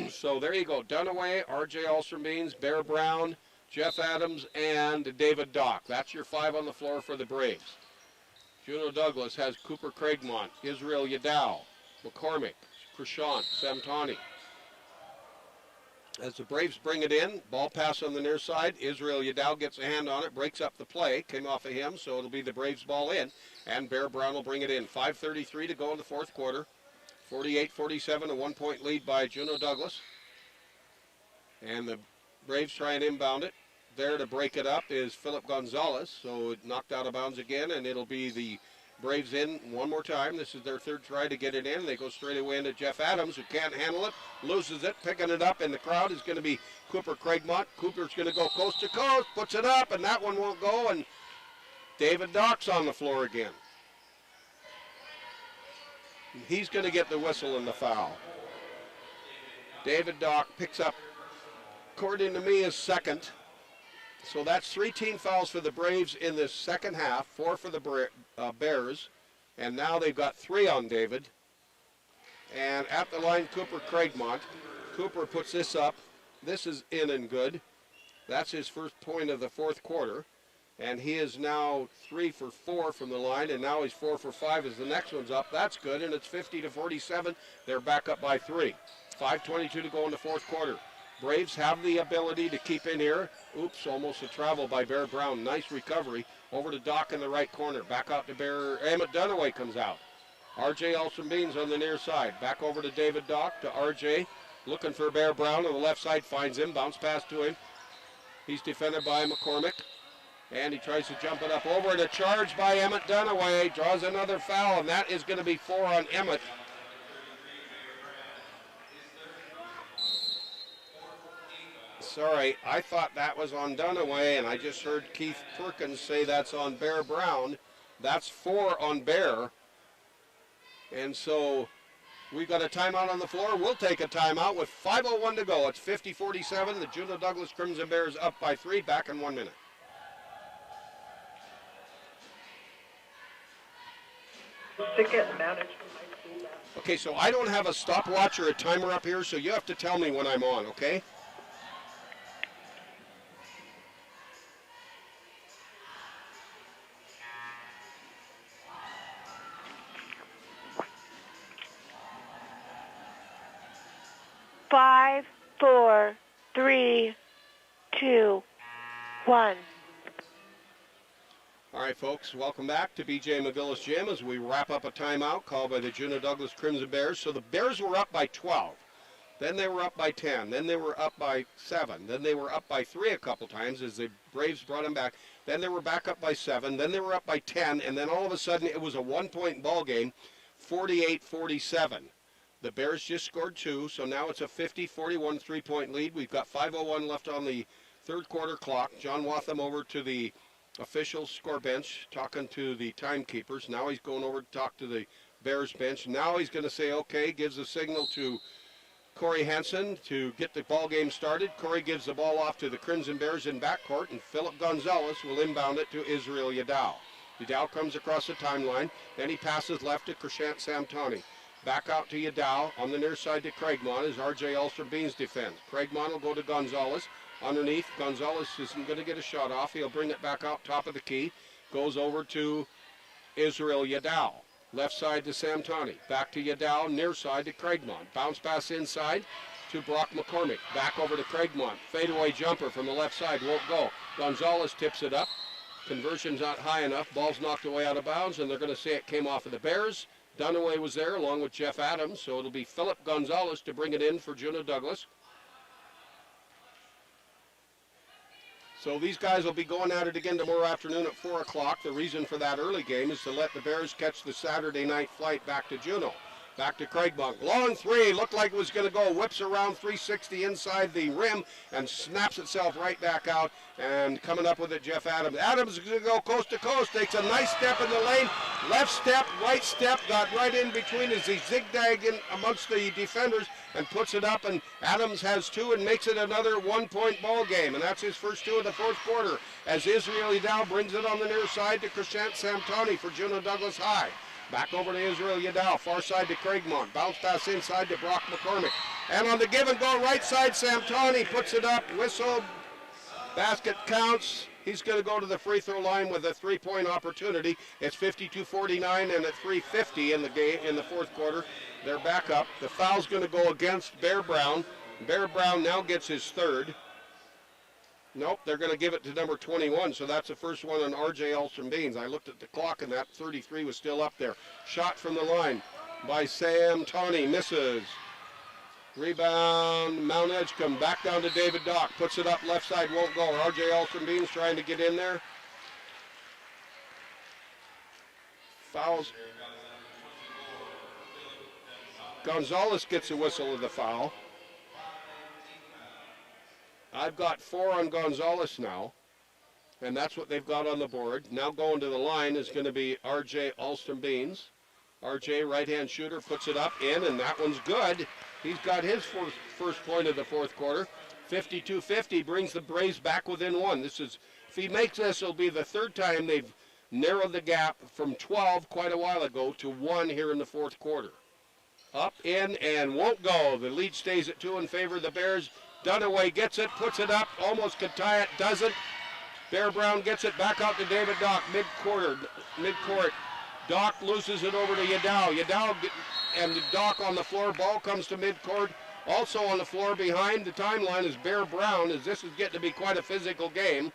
So there you go, Dunaway, R.J. Alstrom-Beans, Bear Brown, Jeff Adams, and David Dock. That's your 5 on the floor for the Braves. Juno Douglas has Cooper Craigmont, Israel Yadao, McCormick, Krishant, Samtani. As the Braves bring it in, ball pass on the near side. Israel Yadao gets a hand on it, breaks up the play, came off of him, so it'll be the Braves ball in, and Bear Brown will bring it in. 5:33 to go in the fourth quarter. 48-47, a 1-point lead by Juno Douglas. And the Braves try and inbound it. There to break it up is Philip Gonzalez, so it knocked out of bounds again, and it'll be the Braves in one more time. This is their 3rd try to get it in. They go straight away into Jeff Adams, who can't handle it, loses it, picking it up in the crowd is going to be Cooper Craigmont. Cooper's going to go coast to coast, puts it up, and that one won't go, and David Dock's on the floor again. He's going to get the whistle and the foul. David Dock picks up, according to me, his 2nd. So that's 3 team fouls for the Braves in this second half, 4 for the Bears, and now they've got 3 on David. And at the line, Cooper Craigmont. Cooper puts this up. This is in and good. That's his first point of the fourth quarter. And he is now 3 for 4 from the line, and now he's 4 for 5 as the next one's up. That's good, and it's 50-47. They're back up by 3. 5:22 to go in the fourth quarter. Braves have the ability to keep in here. Oops, almost a travel by Bear Brown. Nice recovery. Over to Dock in the right corner. Back out to Bear. Emmett Dunaway comes out. RJ Ulster Beans on the near side. Back over to David Dock, to RJ. Looking for Bear Brown on the left side, finds him, bounce pass to him. He's defended by McCormick. And he tries to jump it up over, and a charge by Emmett Dunaway. Draws another foul, and that is going to be 4 on Emmett. Sorry, I thought that was on Dunaway, and I just heard Keith Perkins say that's on Bear Brown. That's 4 on Bear. And so we've got a timeout on the floor. We'll take a timeout with 5:01 to go. It's 50-47. The Juneau Douglas Crimson Bears up by 3. Back in 1 minute. Okay, so I don't have a stopwatch or a timer up here, so you have to tell me when I'm on, okay? Five, 4, 3, 2, 1. All right, folks, welcome back to BJ McGillis Gym as we wrap up a timeout called by the Juneau Douglas Crimson Bears. So the Bears were up by 12. Then they were up by 10. Then they were up by 7. Then they were up by 3 a couple times as the Braves brought them back. Then they were back up by 7. Then they were up by 10. And then all of a sudden it was a one-point ball game, 48-47. The Bears just scored 2, so now it's a 50-41 three-point lead. We've got 5:01 left on the third quarter clock. John Watham over to the official score bench, talking to the timekeepers. Now he's going over to talk to the Bears bench. Now he's going to say, okay, gives a signal to Corey Hansen to get the ball game started. Corey gives the ball off to the Crimson Bears in backcourt, and Philip Gonzalez will inbound it to Israel Yadal. Yadal comes across the timeline, then he passes left to Krishant Samtani. Back out to Yadal, on the near side to Craigmont as RJ Ulster Beans defends. Craigmont will go to Gonzalez. Underneath, Gonzalez isn't going to get a shot off. He'll bring it back out top of the key. Goes over to Israel Yadal. Left side to Samtani. Back to Yadal, near side to Craigmont. Bounce pass inside to Brock McCormick. Back over to Craigmont. Fadeaway jumper from the left side, won't go. Gonzalez tips it up. Conversion's not high enough. Ball's knocked away out of bounds, and they're going to say it came off of the Bears. Dunaway was there along with Jeff Adams, so it'll be Philip Gonzalez to bring it in for Juneau Douglas. So these guys will be going at it again tomorrow afternoon at 4 o'clock. The reason for that early game is to let the Bears catch the Saturday night flight back to Juneau. Back to Craigmont. Long three, looked like it was going to go. Whips around 360 inside the rim and snaps itself right back out. And coming up with it, Jeff Adams. Adams is going to go coast to coast. Takes a nice step in the lane. Left step, right step, got right in between as he zigzagged in amongst the defenders and puts it up. And Adams has 2 and makes it another one-point ball game. And that's his first 2 of the fourth quarter as Israel Yadal brings it on the near side to Krishant Samtani for Juneau Douglas High. Back over to Israel Yadal, far side to Craigmont. Bounce pass inside to Brock McCormick. And on the give and go right side, Samtani puts it up. Whistle, basket counts. He's going to go to the free throw line with a 3-point opportunity. It's 52-49 and at 3:50 in the game in the fourth quarter. They're back up. The foul's going to go against Bear Brown. Bear Brown now gets his 3rd. Nope, they're going to give it to number 21, so that's the first one on RJ Ulster Beans. I looked at the clock, and that 33 was still up there. Shot from the line by Samtani, misses. Rebound, Mt.Edgecumbe, back down to David Dock. Puts it up left side, won't go. RJ Ulster Beans trying to get in there. Fouls. Gonzalez gets a whistle of the foul. I've got 4 on Gonzalez now, and that's what they've got on the board. Now going to the line is going to be RJ Ulster Beans. RJ, right-hand shooter, puts it up, in, and that one's good. He's got his first point of the fourth quarter. 52-50 brings the Braves back within 1. This is, if he makes this, it'll be the 3rd time they've narrowed the gap from 12 quite a while ago to 1 here in the fourth quarter. Up, in, and won't go. The lead stays at 2 in favor of the Bears. Dunaway gets it, puts it up, almost could tie it, doesn't. Bear Brown gets it back out to David Dock, mid-court. Dock loses it over to Yadal. Yadal and Dock on the floor. Ball comes to mid-court. Also on the floor behind the timeline is Bear Brown, as this is getting to be quite a physical game.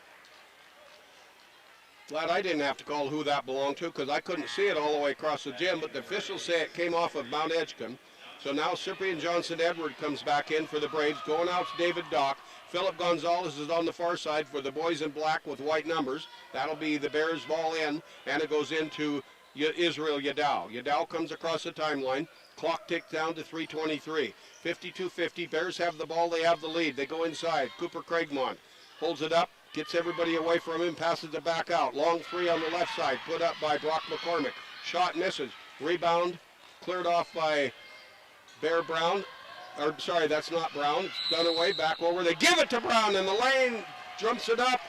Glad I didn't have to call who that belonged to because I couldn't see it all the way across the gym, but the officials say it came off of Mt.Edgecumbe. So now Cyprian Johnson-Edward comes back in for the Braves. Going out to David Dock. Philip Gonzalez is on the far side for the boys in black with white numbers. That'll be the Bears ball in, and it goes into Israel Yadao. Yadao comes across the timeline. Clock ticks down to 3:23. 52-50. Bears have the ball. They have the lead. They go inside. Cooper Craigmont holds it up, gets everybody away from him, passes it back out. Long three on the left side, put up by Brock McCormick. Shot misses. Rebound cleared off by Bear Brown. Or, sorry, that's not Brown. It's Dunaway back over. They give it to Brown in the lane. Jumps it up.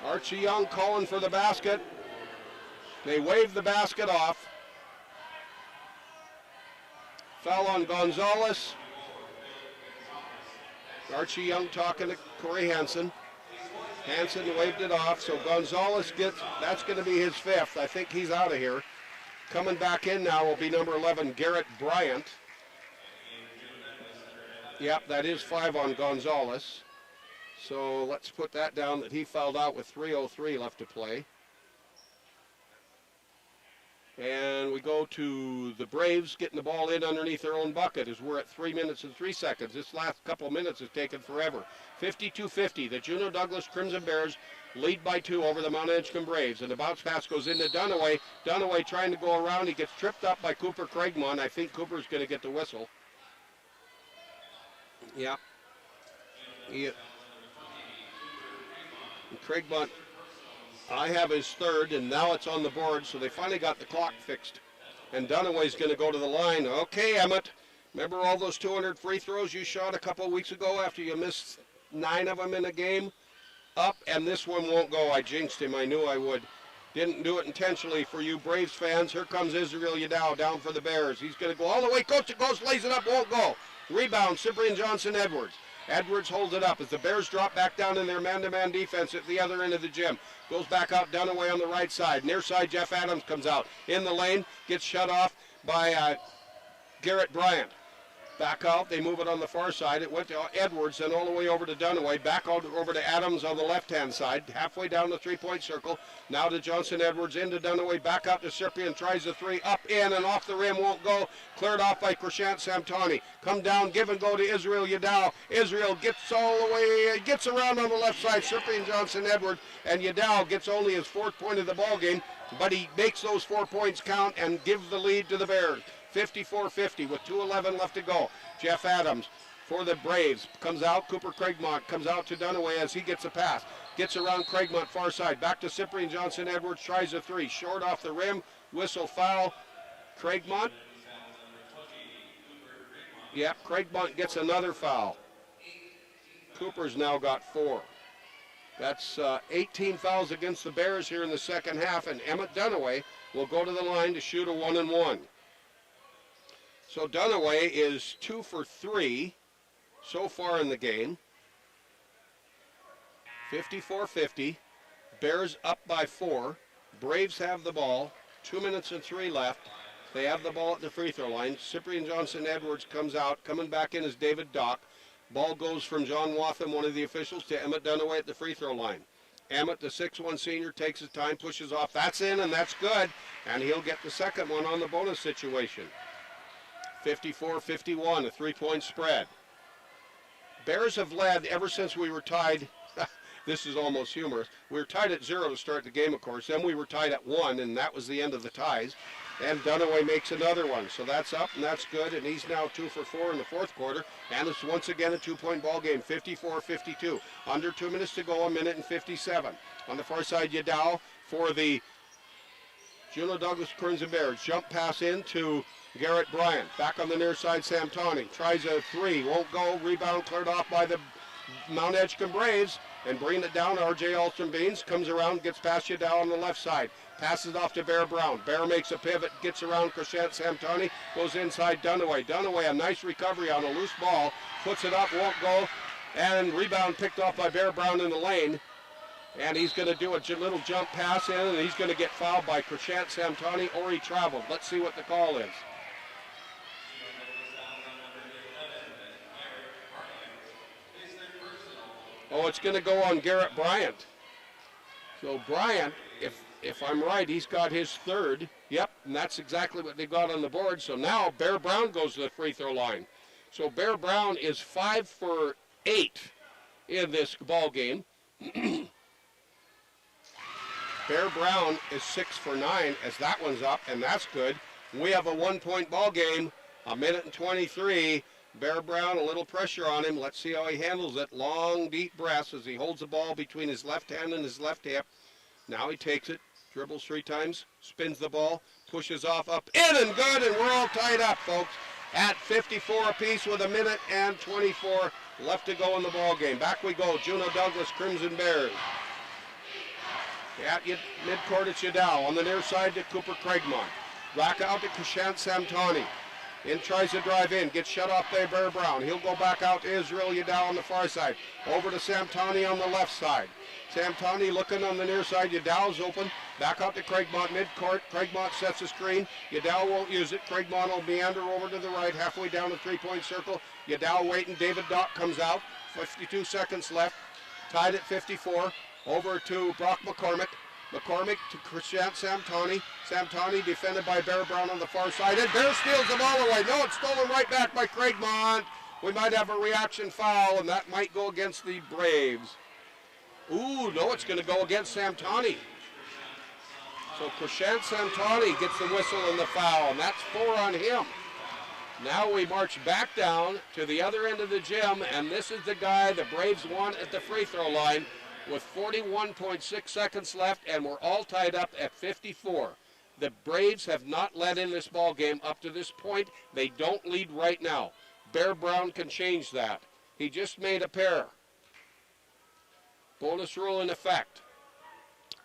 Archie Young calling for the basket. They wave the basket off. Foul on Gonzalez. Archie Young talking to Corey Hansen. Hansen waved it off, so Gonzalez gets, that's going to be his fifth. I think he's out of here. Coming back in now will be number 11, Garrett Bryant. Yep, that is 5 on Gonzalez. So let's put that down that he fouled out with 3:03 left to play. And we go to the Braves getting the ball in underneath their own bucket as we're at 3 minutes and 3 seconds. This last couple of minutes has taken forever. 52-50, the Juneau Douglas Crimson Bears lead by 2 over the Mt.Edgecumbe Braves. And the bounce pass goes into Dunaway. Dunaway trying to go around. He gets tripped up by Cooper Craigmont. I think Cooper's going to get the whistle. Yeah. Craigmont, I have his third, and now it's on the board, so they finally got the clock fixed. And Dunaway's going to go to the line. Okay, Emmett, remember all those 200 free throws you shot a couple of weeks ago after you missed 9 of them in a game? Up, and this one won't go. I jinxed him. I knew I would. Didn't do it intentionally for you Braves fans. Here comes Israel Yadao down for the Bears. He's going to go all the way. Coast to coast, lays it up, won't go. Rebound, Cyprian Johnson-Edwards. Edwards holds it up as the Bears drop back down in their man-to-man defense at the other end of the gym. Goes back out, Dunaway on the right side. Near side, Jeff Adams comes out. In the lane, gets shut off by Garrett Bryant. Back out, they move it on the far side. It went to Edwards, then all the way over to Dunaway. Back over to Adams on the left-hand side. Halfway down the three-point circle. Now to Johnson-Edwards, into Dunaway. Back out to Cyprian, tries the three. Up, in, and off the rim, won't go. Cleared off by Krishant Samtani. Come down, give and go to Israel Yadao. Israel gets all the way, gets around on the left side. Cyprian Johnson-Edwards, and Yadao gets only his 4th point of the ball game, but he makes those 4 points count and gives the lead to the Bears. 54-50 with 2:11 left to go. Jeff Adams for the Braves comes out. Cooper Craigmont comes out to Dunaway as he gets a pass. Gets around Craigmont far side. Back to Cyprian Johnson-Edwards. Tries a 3. Short off the rim. Whistle foul. Craigmont. Yep, Craigmont gets another foul. Cooper's now got 4. That's 18 fouls against the Bears here in the second half, and Emmett Dunaway will go to the line to shoot a 1-and-1. So Dunaway is 2 for 3 so far in the game. 54-50. Bears up by 4. Braves have the ball. 2 minutes and 3 left. They have the ball at the free throw line. Cyprian Johnson-Edwards comes out. Coming back in is David Dock. Ball goes from John Wathan, one of the officials, to Emmett Dunaway at the free throw line. Emmett, the 6'1 senior, takes his time, pushes off. That's in, and that's good. And he'll get the second one on the bonus situation. 54-51, a 3-point spread. Bears have led ever since we were tied. This is almost humorous. We were tied at 0 to start the game, of course. Then we were tied at 1, and that was the end of the ties. And Dunaway makes another one. So that's up, and that's good. And he's now 2 for 4 in the 4th quarter. And it's once again a 2-point ball game, 54-52. Under 2 minutes to go, 1 minute and 57. On the far side, Yadao for the Juneau Douglas Crimson Bears. Jump pass into Garrett Bryant. Back on the near side, Samtani. Tries a 3, won't go. Rebound cleared off by the Mt.Edgecumbe Braves. And bringing it down, R.J. Alston-Beans comes around, gets past Yadao on the left side. Passes off to Bear Brown. Bear makes a pivot, gets around Krishant Samtani, goes inside Dunaway. Dunaway, a nice recovery on a loose ball, puts it up, won't go, and rebound picked off by Bear Brown in the lane. And he's going to do a little jump pass in, and he's going to get fouled by Krishant Samtani, or he traveled. Let's see what the call is. Oh, it's going to go on Garrett Bryant. So Bryant if I'm right, he's got his third. Yep, and that's exactly what they got on the board. So now Bear Brown goes to the free throw line. So Bear Brown is 5 for 8 in this ball game. Bear Brown is 6 for 9 as that one's up, and that's good. We have a 1-point ball game, 1:23. Bear Brown, a little pressure on him. Let's see how he handles it. Long, deep breaths as he holds the ball between his left hand and his left hip. Now he takes it, dribbles 3 times, spins the ball, pushes off, up, in, and good, and we're all tied up, folks, at 54 apiece with 1:24 left to go in the ball game. Back we go, Juno Douglas, Crimson Bears. At midcourt, it's Yadal. On the near side to Cooper Craigmont. Back out to Kushant Samtani. In tries to drive in, gets shut off by Bear Brown. He'll go back out to Israel Yadal on the far side. Over to Samtani on the left side. Samtani looking on the near side. Yadal's open. Back out to Craigmont midcourt. Craigmont sets a screen. Yadal won't use it. Craigmont will meander over to the right, halfway down the three-point circle. Yadal waiting. David Dock comes out. 52 seconds left. Tied at 54. Over to Brock McCormick. McCormick to Kushant Samtani. Samtani defended by Bear Brown on the far side. And Bear steals the ball away. No, it's stolen right back by Craigmont. We might have a reaction foul, and that might go against the Braves. Ooh, no, it's going to go against Samtani. So Kushant Samtani gets the whistle and the foul, and that's 4 on him. Now we march back down to the other end of the gym, and this is the guy the Braves won at the free throw line with 41.6 seconds left, and we're all tied up at 54. The Braves have not led in this ball game up to this point. They don't lead right now. Bear Brown can change that. He just made a pair. Bonus rule in effect.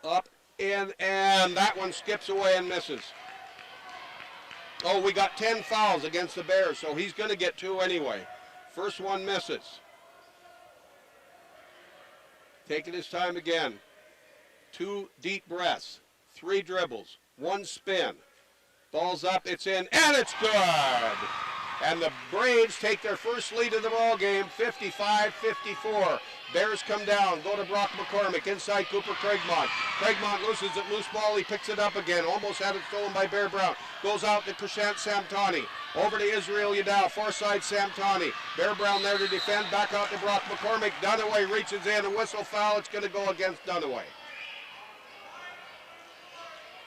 Up, in, and that one skips away and misses. Oh, we got 10 fouls against the Bears, so he's going to get 2 anyway. First one misses. Taking his time again. 2 deep breaths, 3 dribbles, 1 spin. Ball's up, it's in, and it's good. And the Braves take their first lead of the ball game, 55-54. Bears come down, go to Brock McCormick, inside Cooper Craigmont. Craigmont loses it, loose ball, he picks it up again. Almost had it stolen by Bear Brown. Goes out to Kushant Samtani. Over to Israel Yadal, far side Samtani. Bear Brown there to defend, back out to Brock McCormick. Dunaway reaches in, a whistle foul, it's going to go against Dunaway.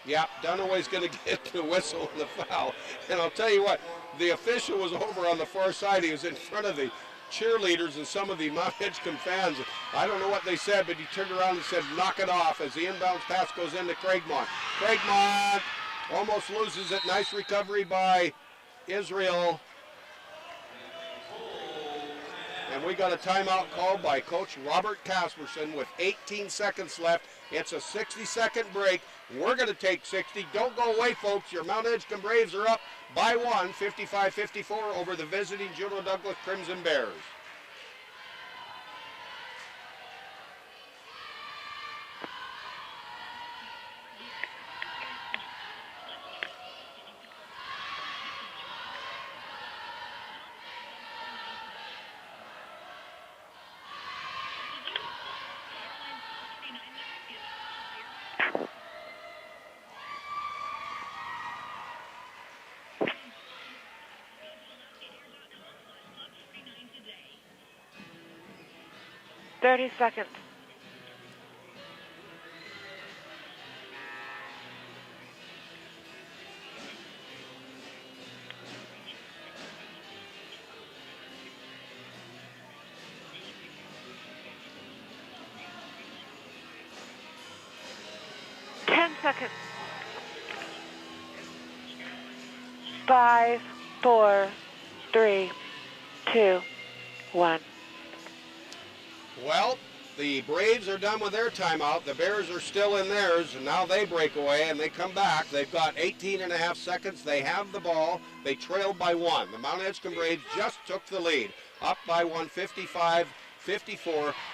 Yeah, Dunaway's going to get the whistle and the foul. And I'll tell you what, the official was over on the far side. He was in front of the cheerleaders and some of the Mt.Edgecumbe fans. I don't know what they said, but he turned around and said, knock it off, as the inbounds pass goes into Craigmont. Craigmont almost loses it. Nice recovery by Israel. And we got a timeout called by Coach Robert Casperson with 18 seconds left. It's a 60-second break. We're going to take 60. Don't go away, folks. Your Mt.Edgecumbe Braves are up by 1, 55-54 over the visiting Juno Douglas Crimson Bears. Thirty seconds. Seconds. 5, 4, 3, 2, 1. Well, the Braves are done with their timeout. The Bears are still in theirs, and now they break away and they come back. They've got 18.5 seconds. They have the ball. They trailed by 1. The Mt.Edgecumbe Braves just took the lead, up by 1, 55-54,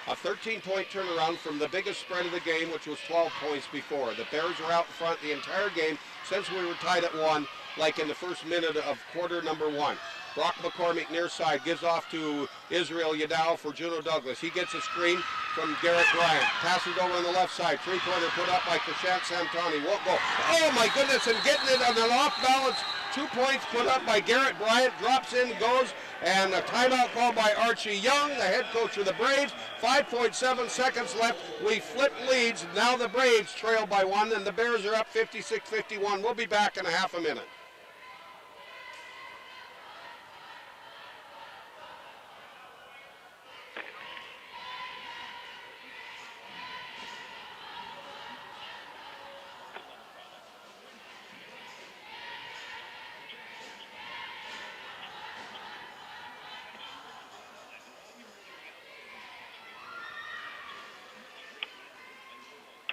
a 13-point turnaround from the biggest spread of the game, which was 12 points before. The Bears were out in front the entire game since we were tied at 1, like in the first minute of quarter number 1. Brock McCormick near side gives off to Israel Yadal for Juno Douglas. He gets a screen from Garrett Bryant. Passes over on the left side. Three-pointer put up by Krishant Samtani. Won't go. Oh my goodness, and getting it on an off balance. 2 points put up by Garrett Bryant. Drops in, goes, and a timeout called by Archie Young, the head coach of the Braves. 5.7 seconds left. We flip leads. Now the Braves trail by 1, and the Bears are up 56-51. We'll be back in a half a minute.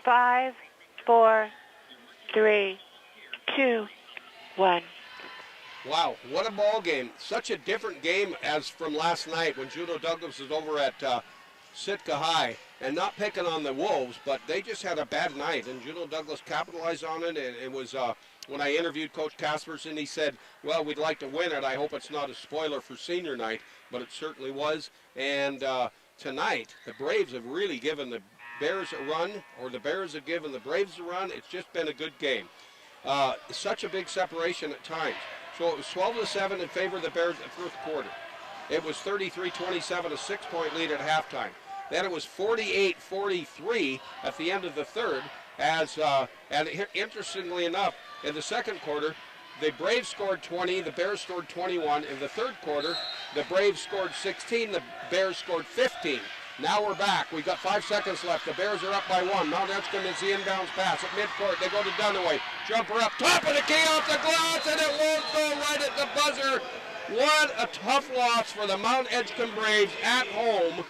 Five, 4, 3, 2, 1. Wow, what a ball game. Such a different game as from last night when Juno Douglas was over at Sitka High, and not picking on the Wolves, but they just had a bad night, and Juno Douglas capitalized on it. And it was when I interviewed Coach Casperson, he said, well, we'd like to win it. I hope it's not a spoiler for senior night, but it certainly was. And tonight, the Braves have really given the Bears a run, or the Bears have given the Braves a run. It's just been a good game. Such a big separation at times. So it was 12-7 in favor of the Bears in the first quarter. It was 33-27, a 6-point lead at halftime. Then it was 48-43 at the end of the third. And interestingly enough, in the second quarter, the Braves scored 20, the Bears scored 21. In the third quarter, the Braves scored 16, the Bears scored 15. Now we're back. We've got 5 seconds left. The Bears are up by 1. Mt.Edgecumbe is the inbounds pass at midcourt. They go to Dunaway. Jumper up top of the key off the glass, and it won't go right at the buzzer. What a tough loss for the Mt.Edgecumbe Braves at home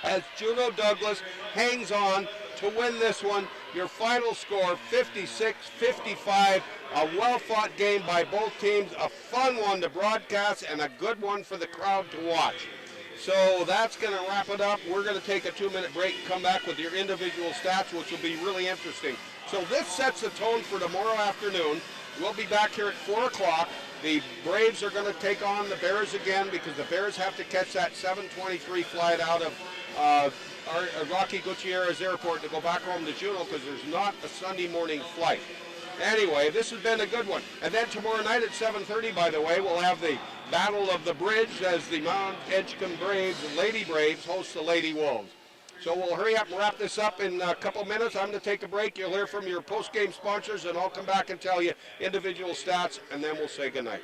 as Juno Douglas hangs on to win this one. Your final score, 56-55. A well-fought game by both teams. A fun one to broadcast and a good one for the crowd to watch. So that's going to wrap it up. We're going to take a 2-minute break and come back with your individual stats, which will be really interesting. So this sets the tone for tomorrow afternoon. We'll be back here at 4 o'clock. The Braves are going to take on the Bears again because the Bears have to catch that 7:23 flight out of Rocky Gutierrez Airport to go back home to Juneau because there's not a Sunday morning flight. Anyway, this has been a good one. And then tomorrow night at 7:30, by the way, we'll have the Battle of the Bridge as the Mt.Edgecumbe Braves and Lady Braves host the Lady Wolves. So we'll hurry up and wrap this up in a couple minutes. I'm going to take a break. You'll hear from your post-game sponsors, and I'll come back and tell you individual stats, and then we'll say goodnight.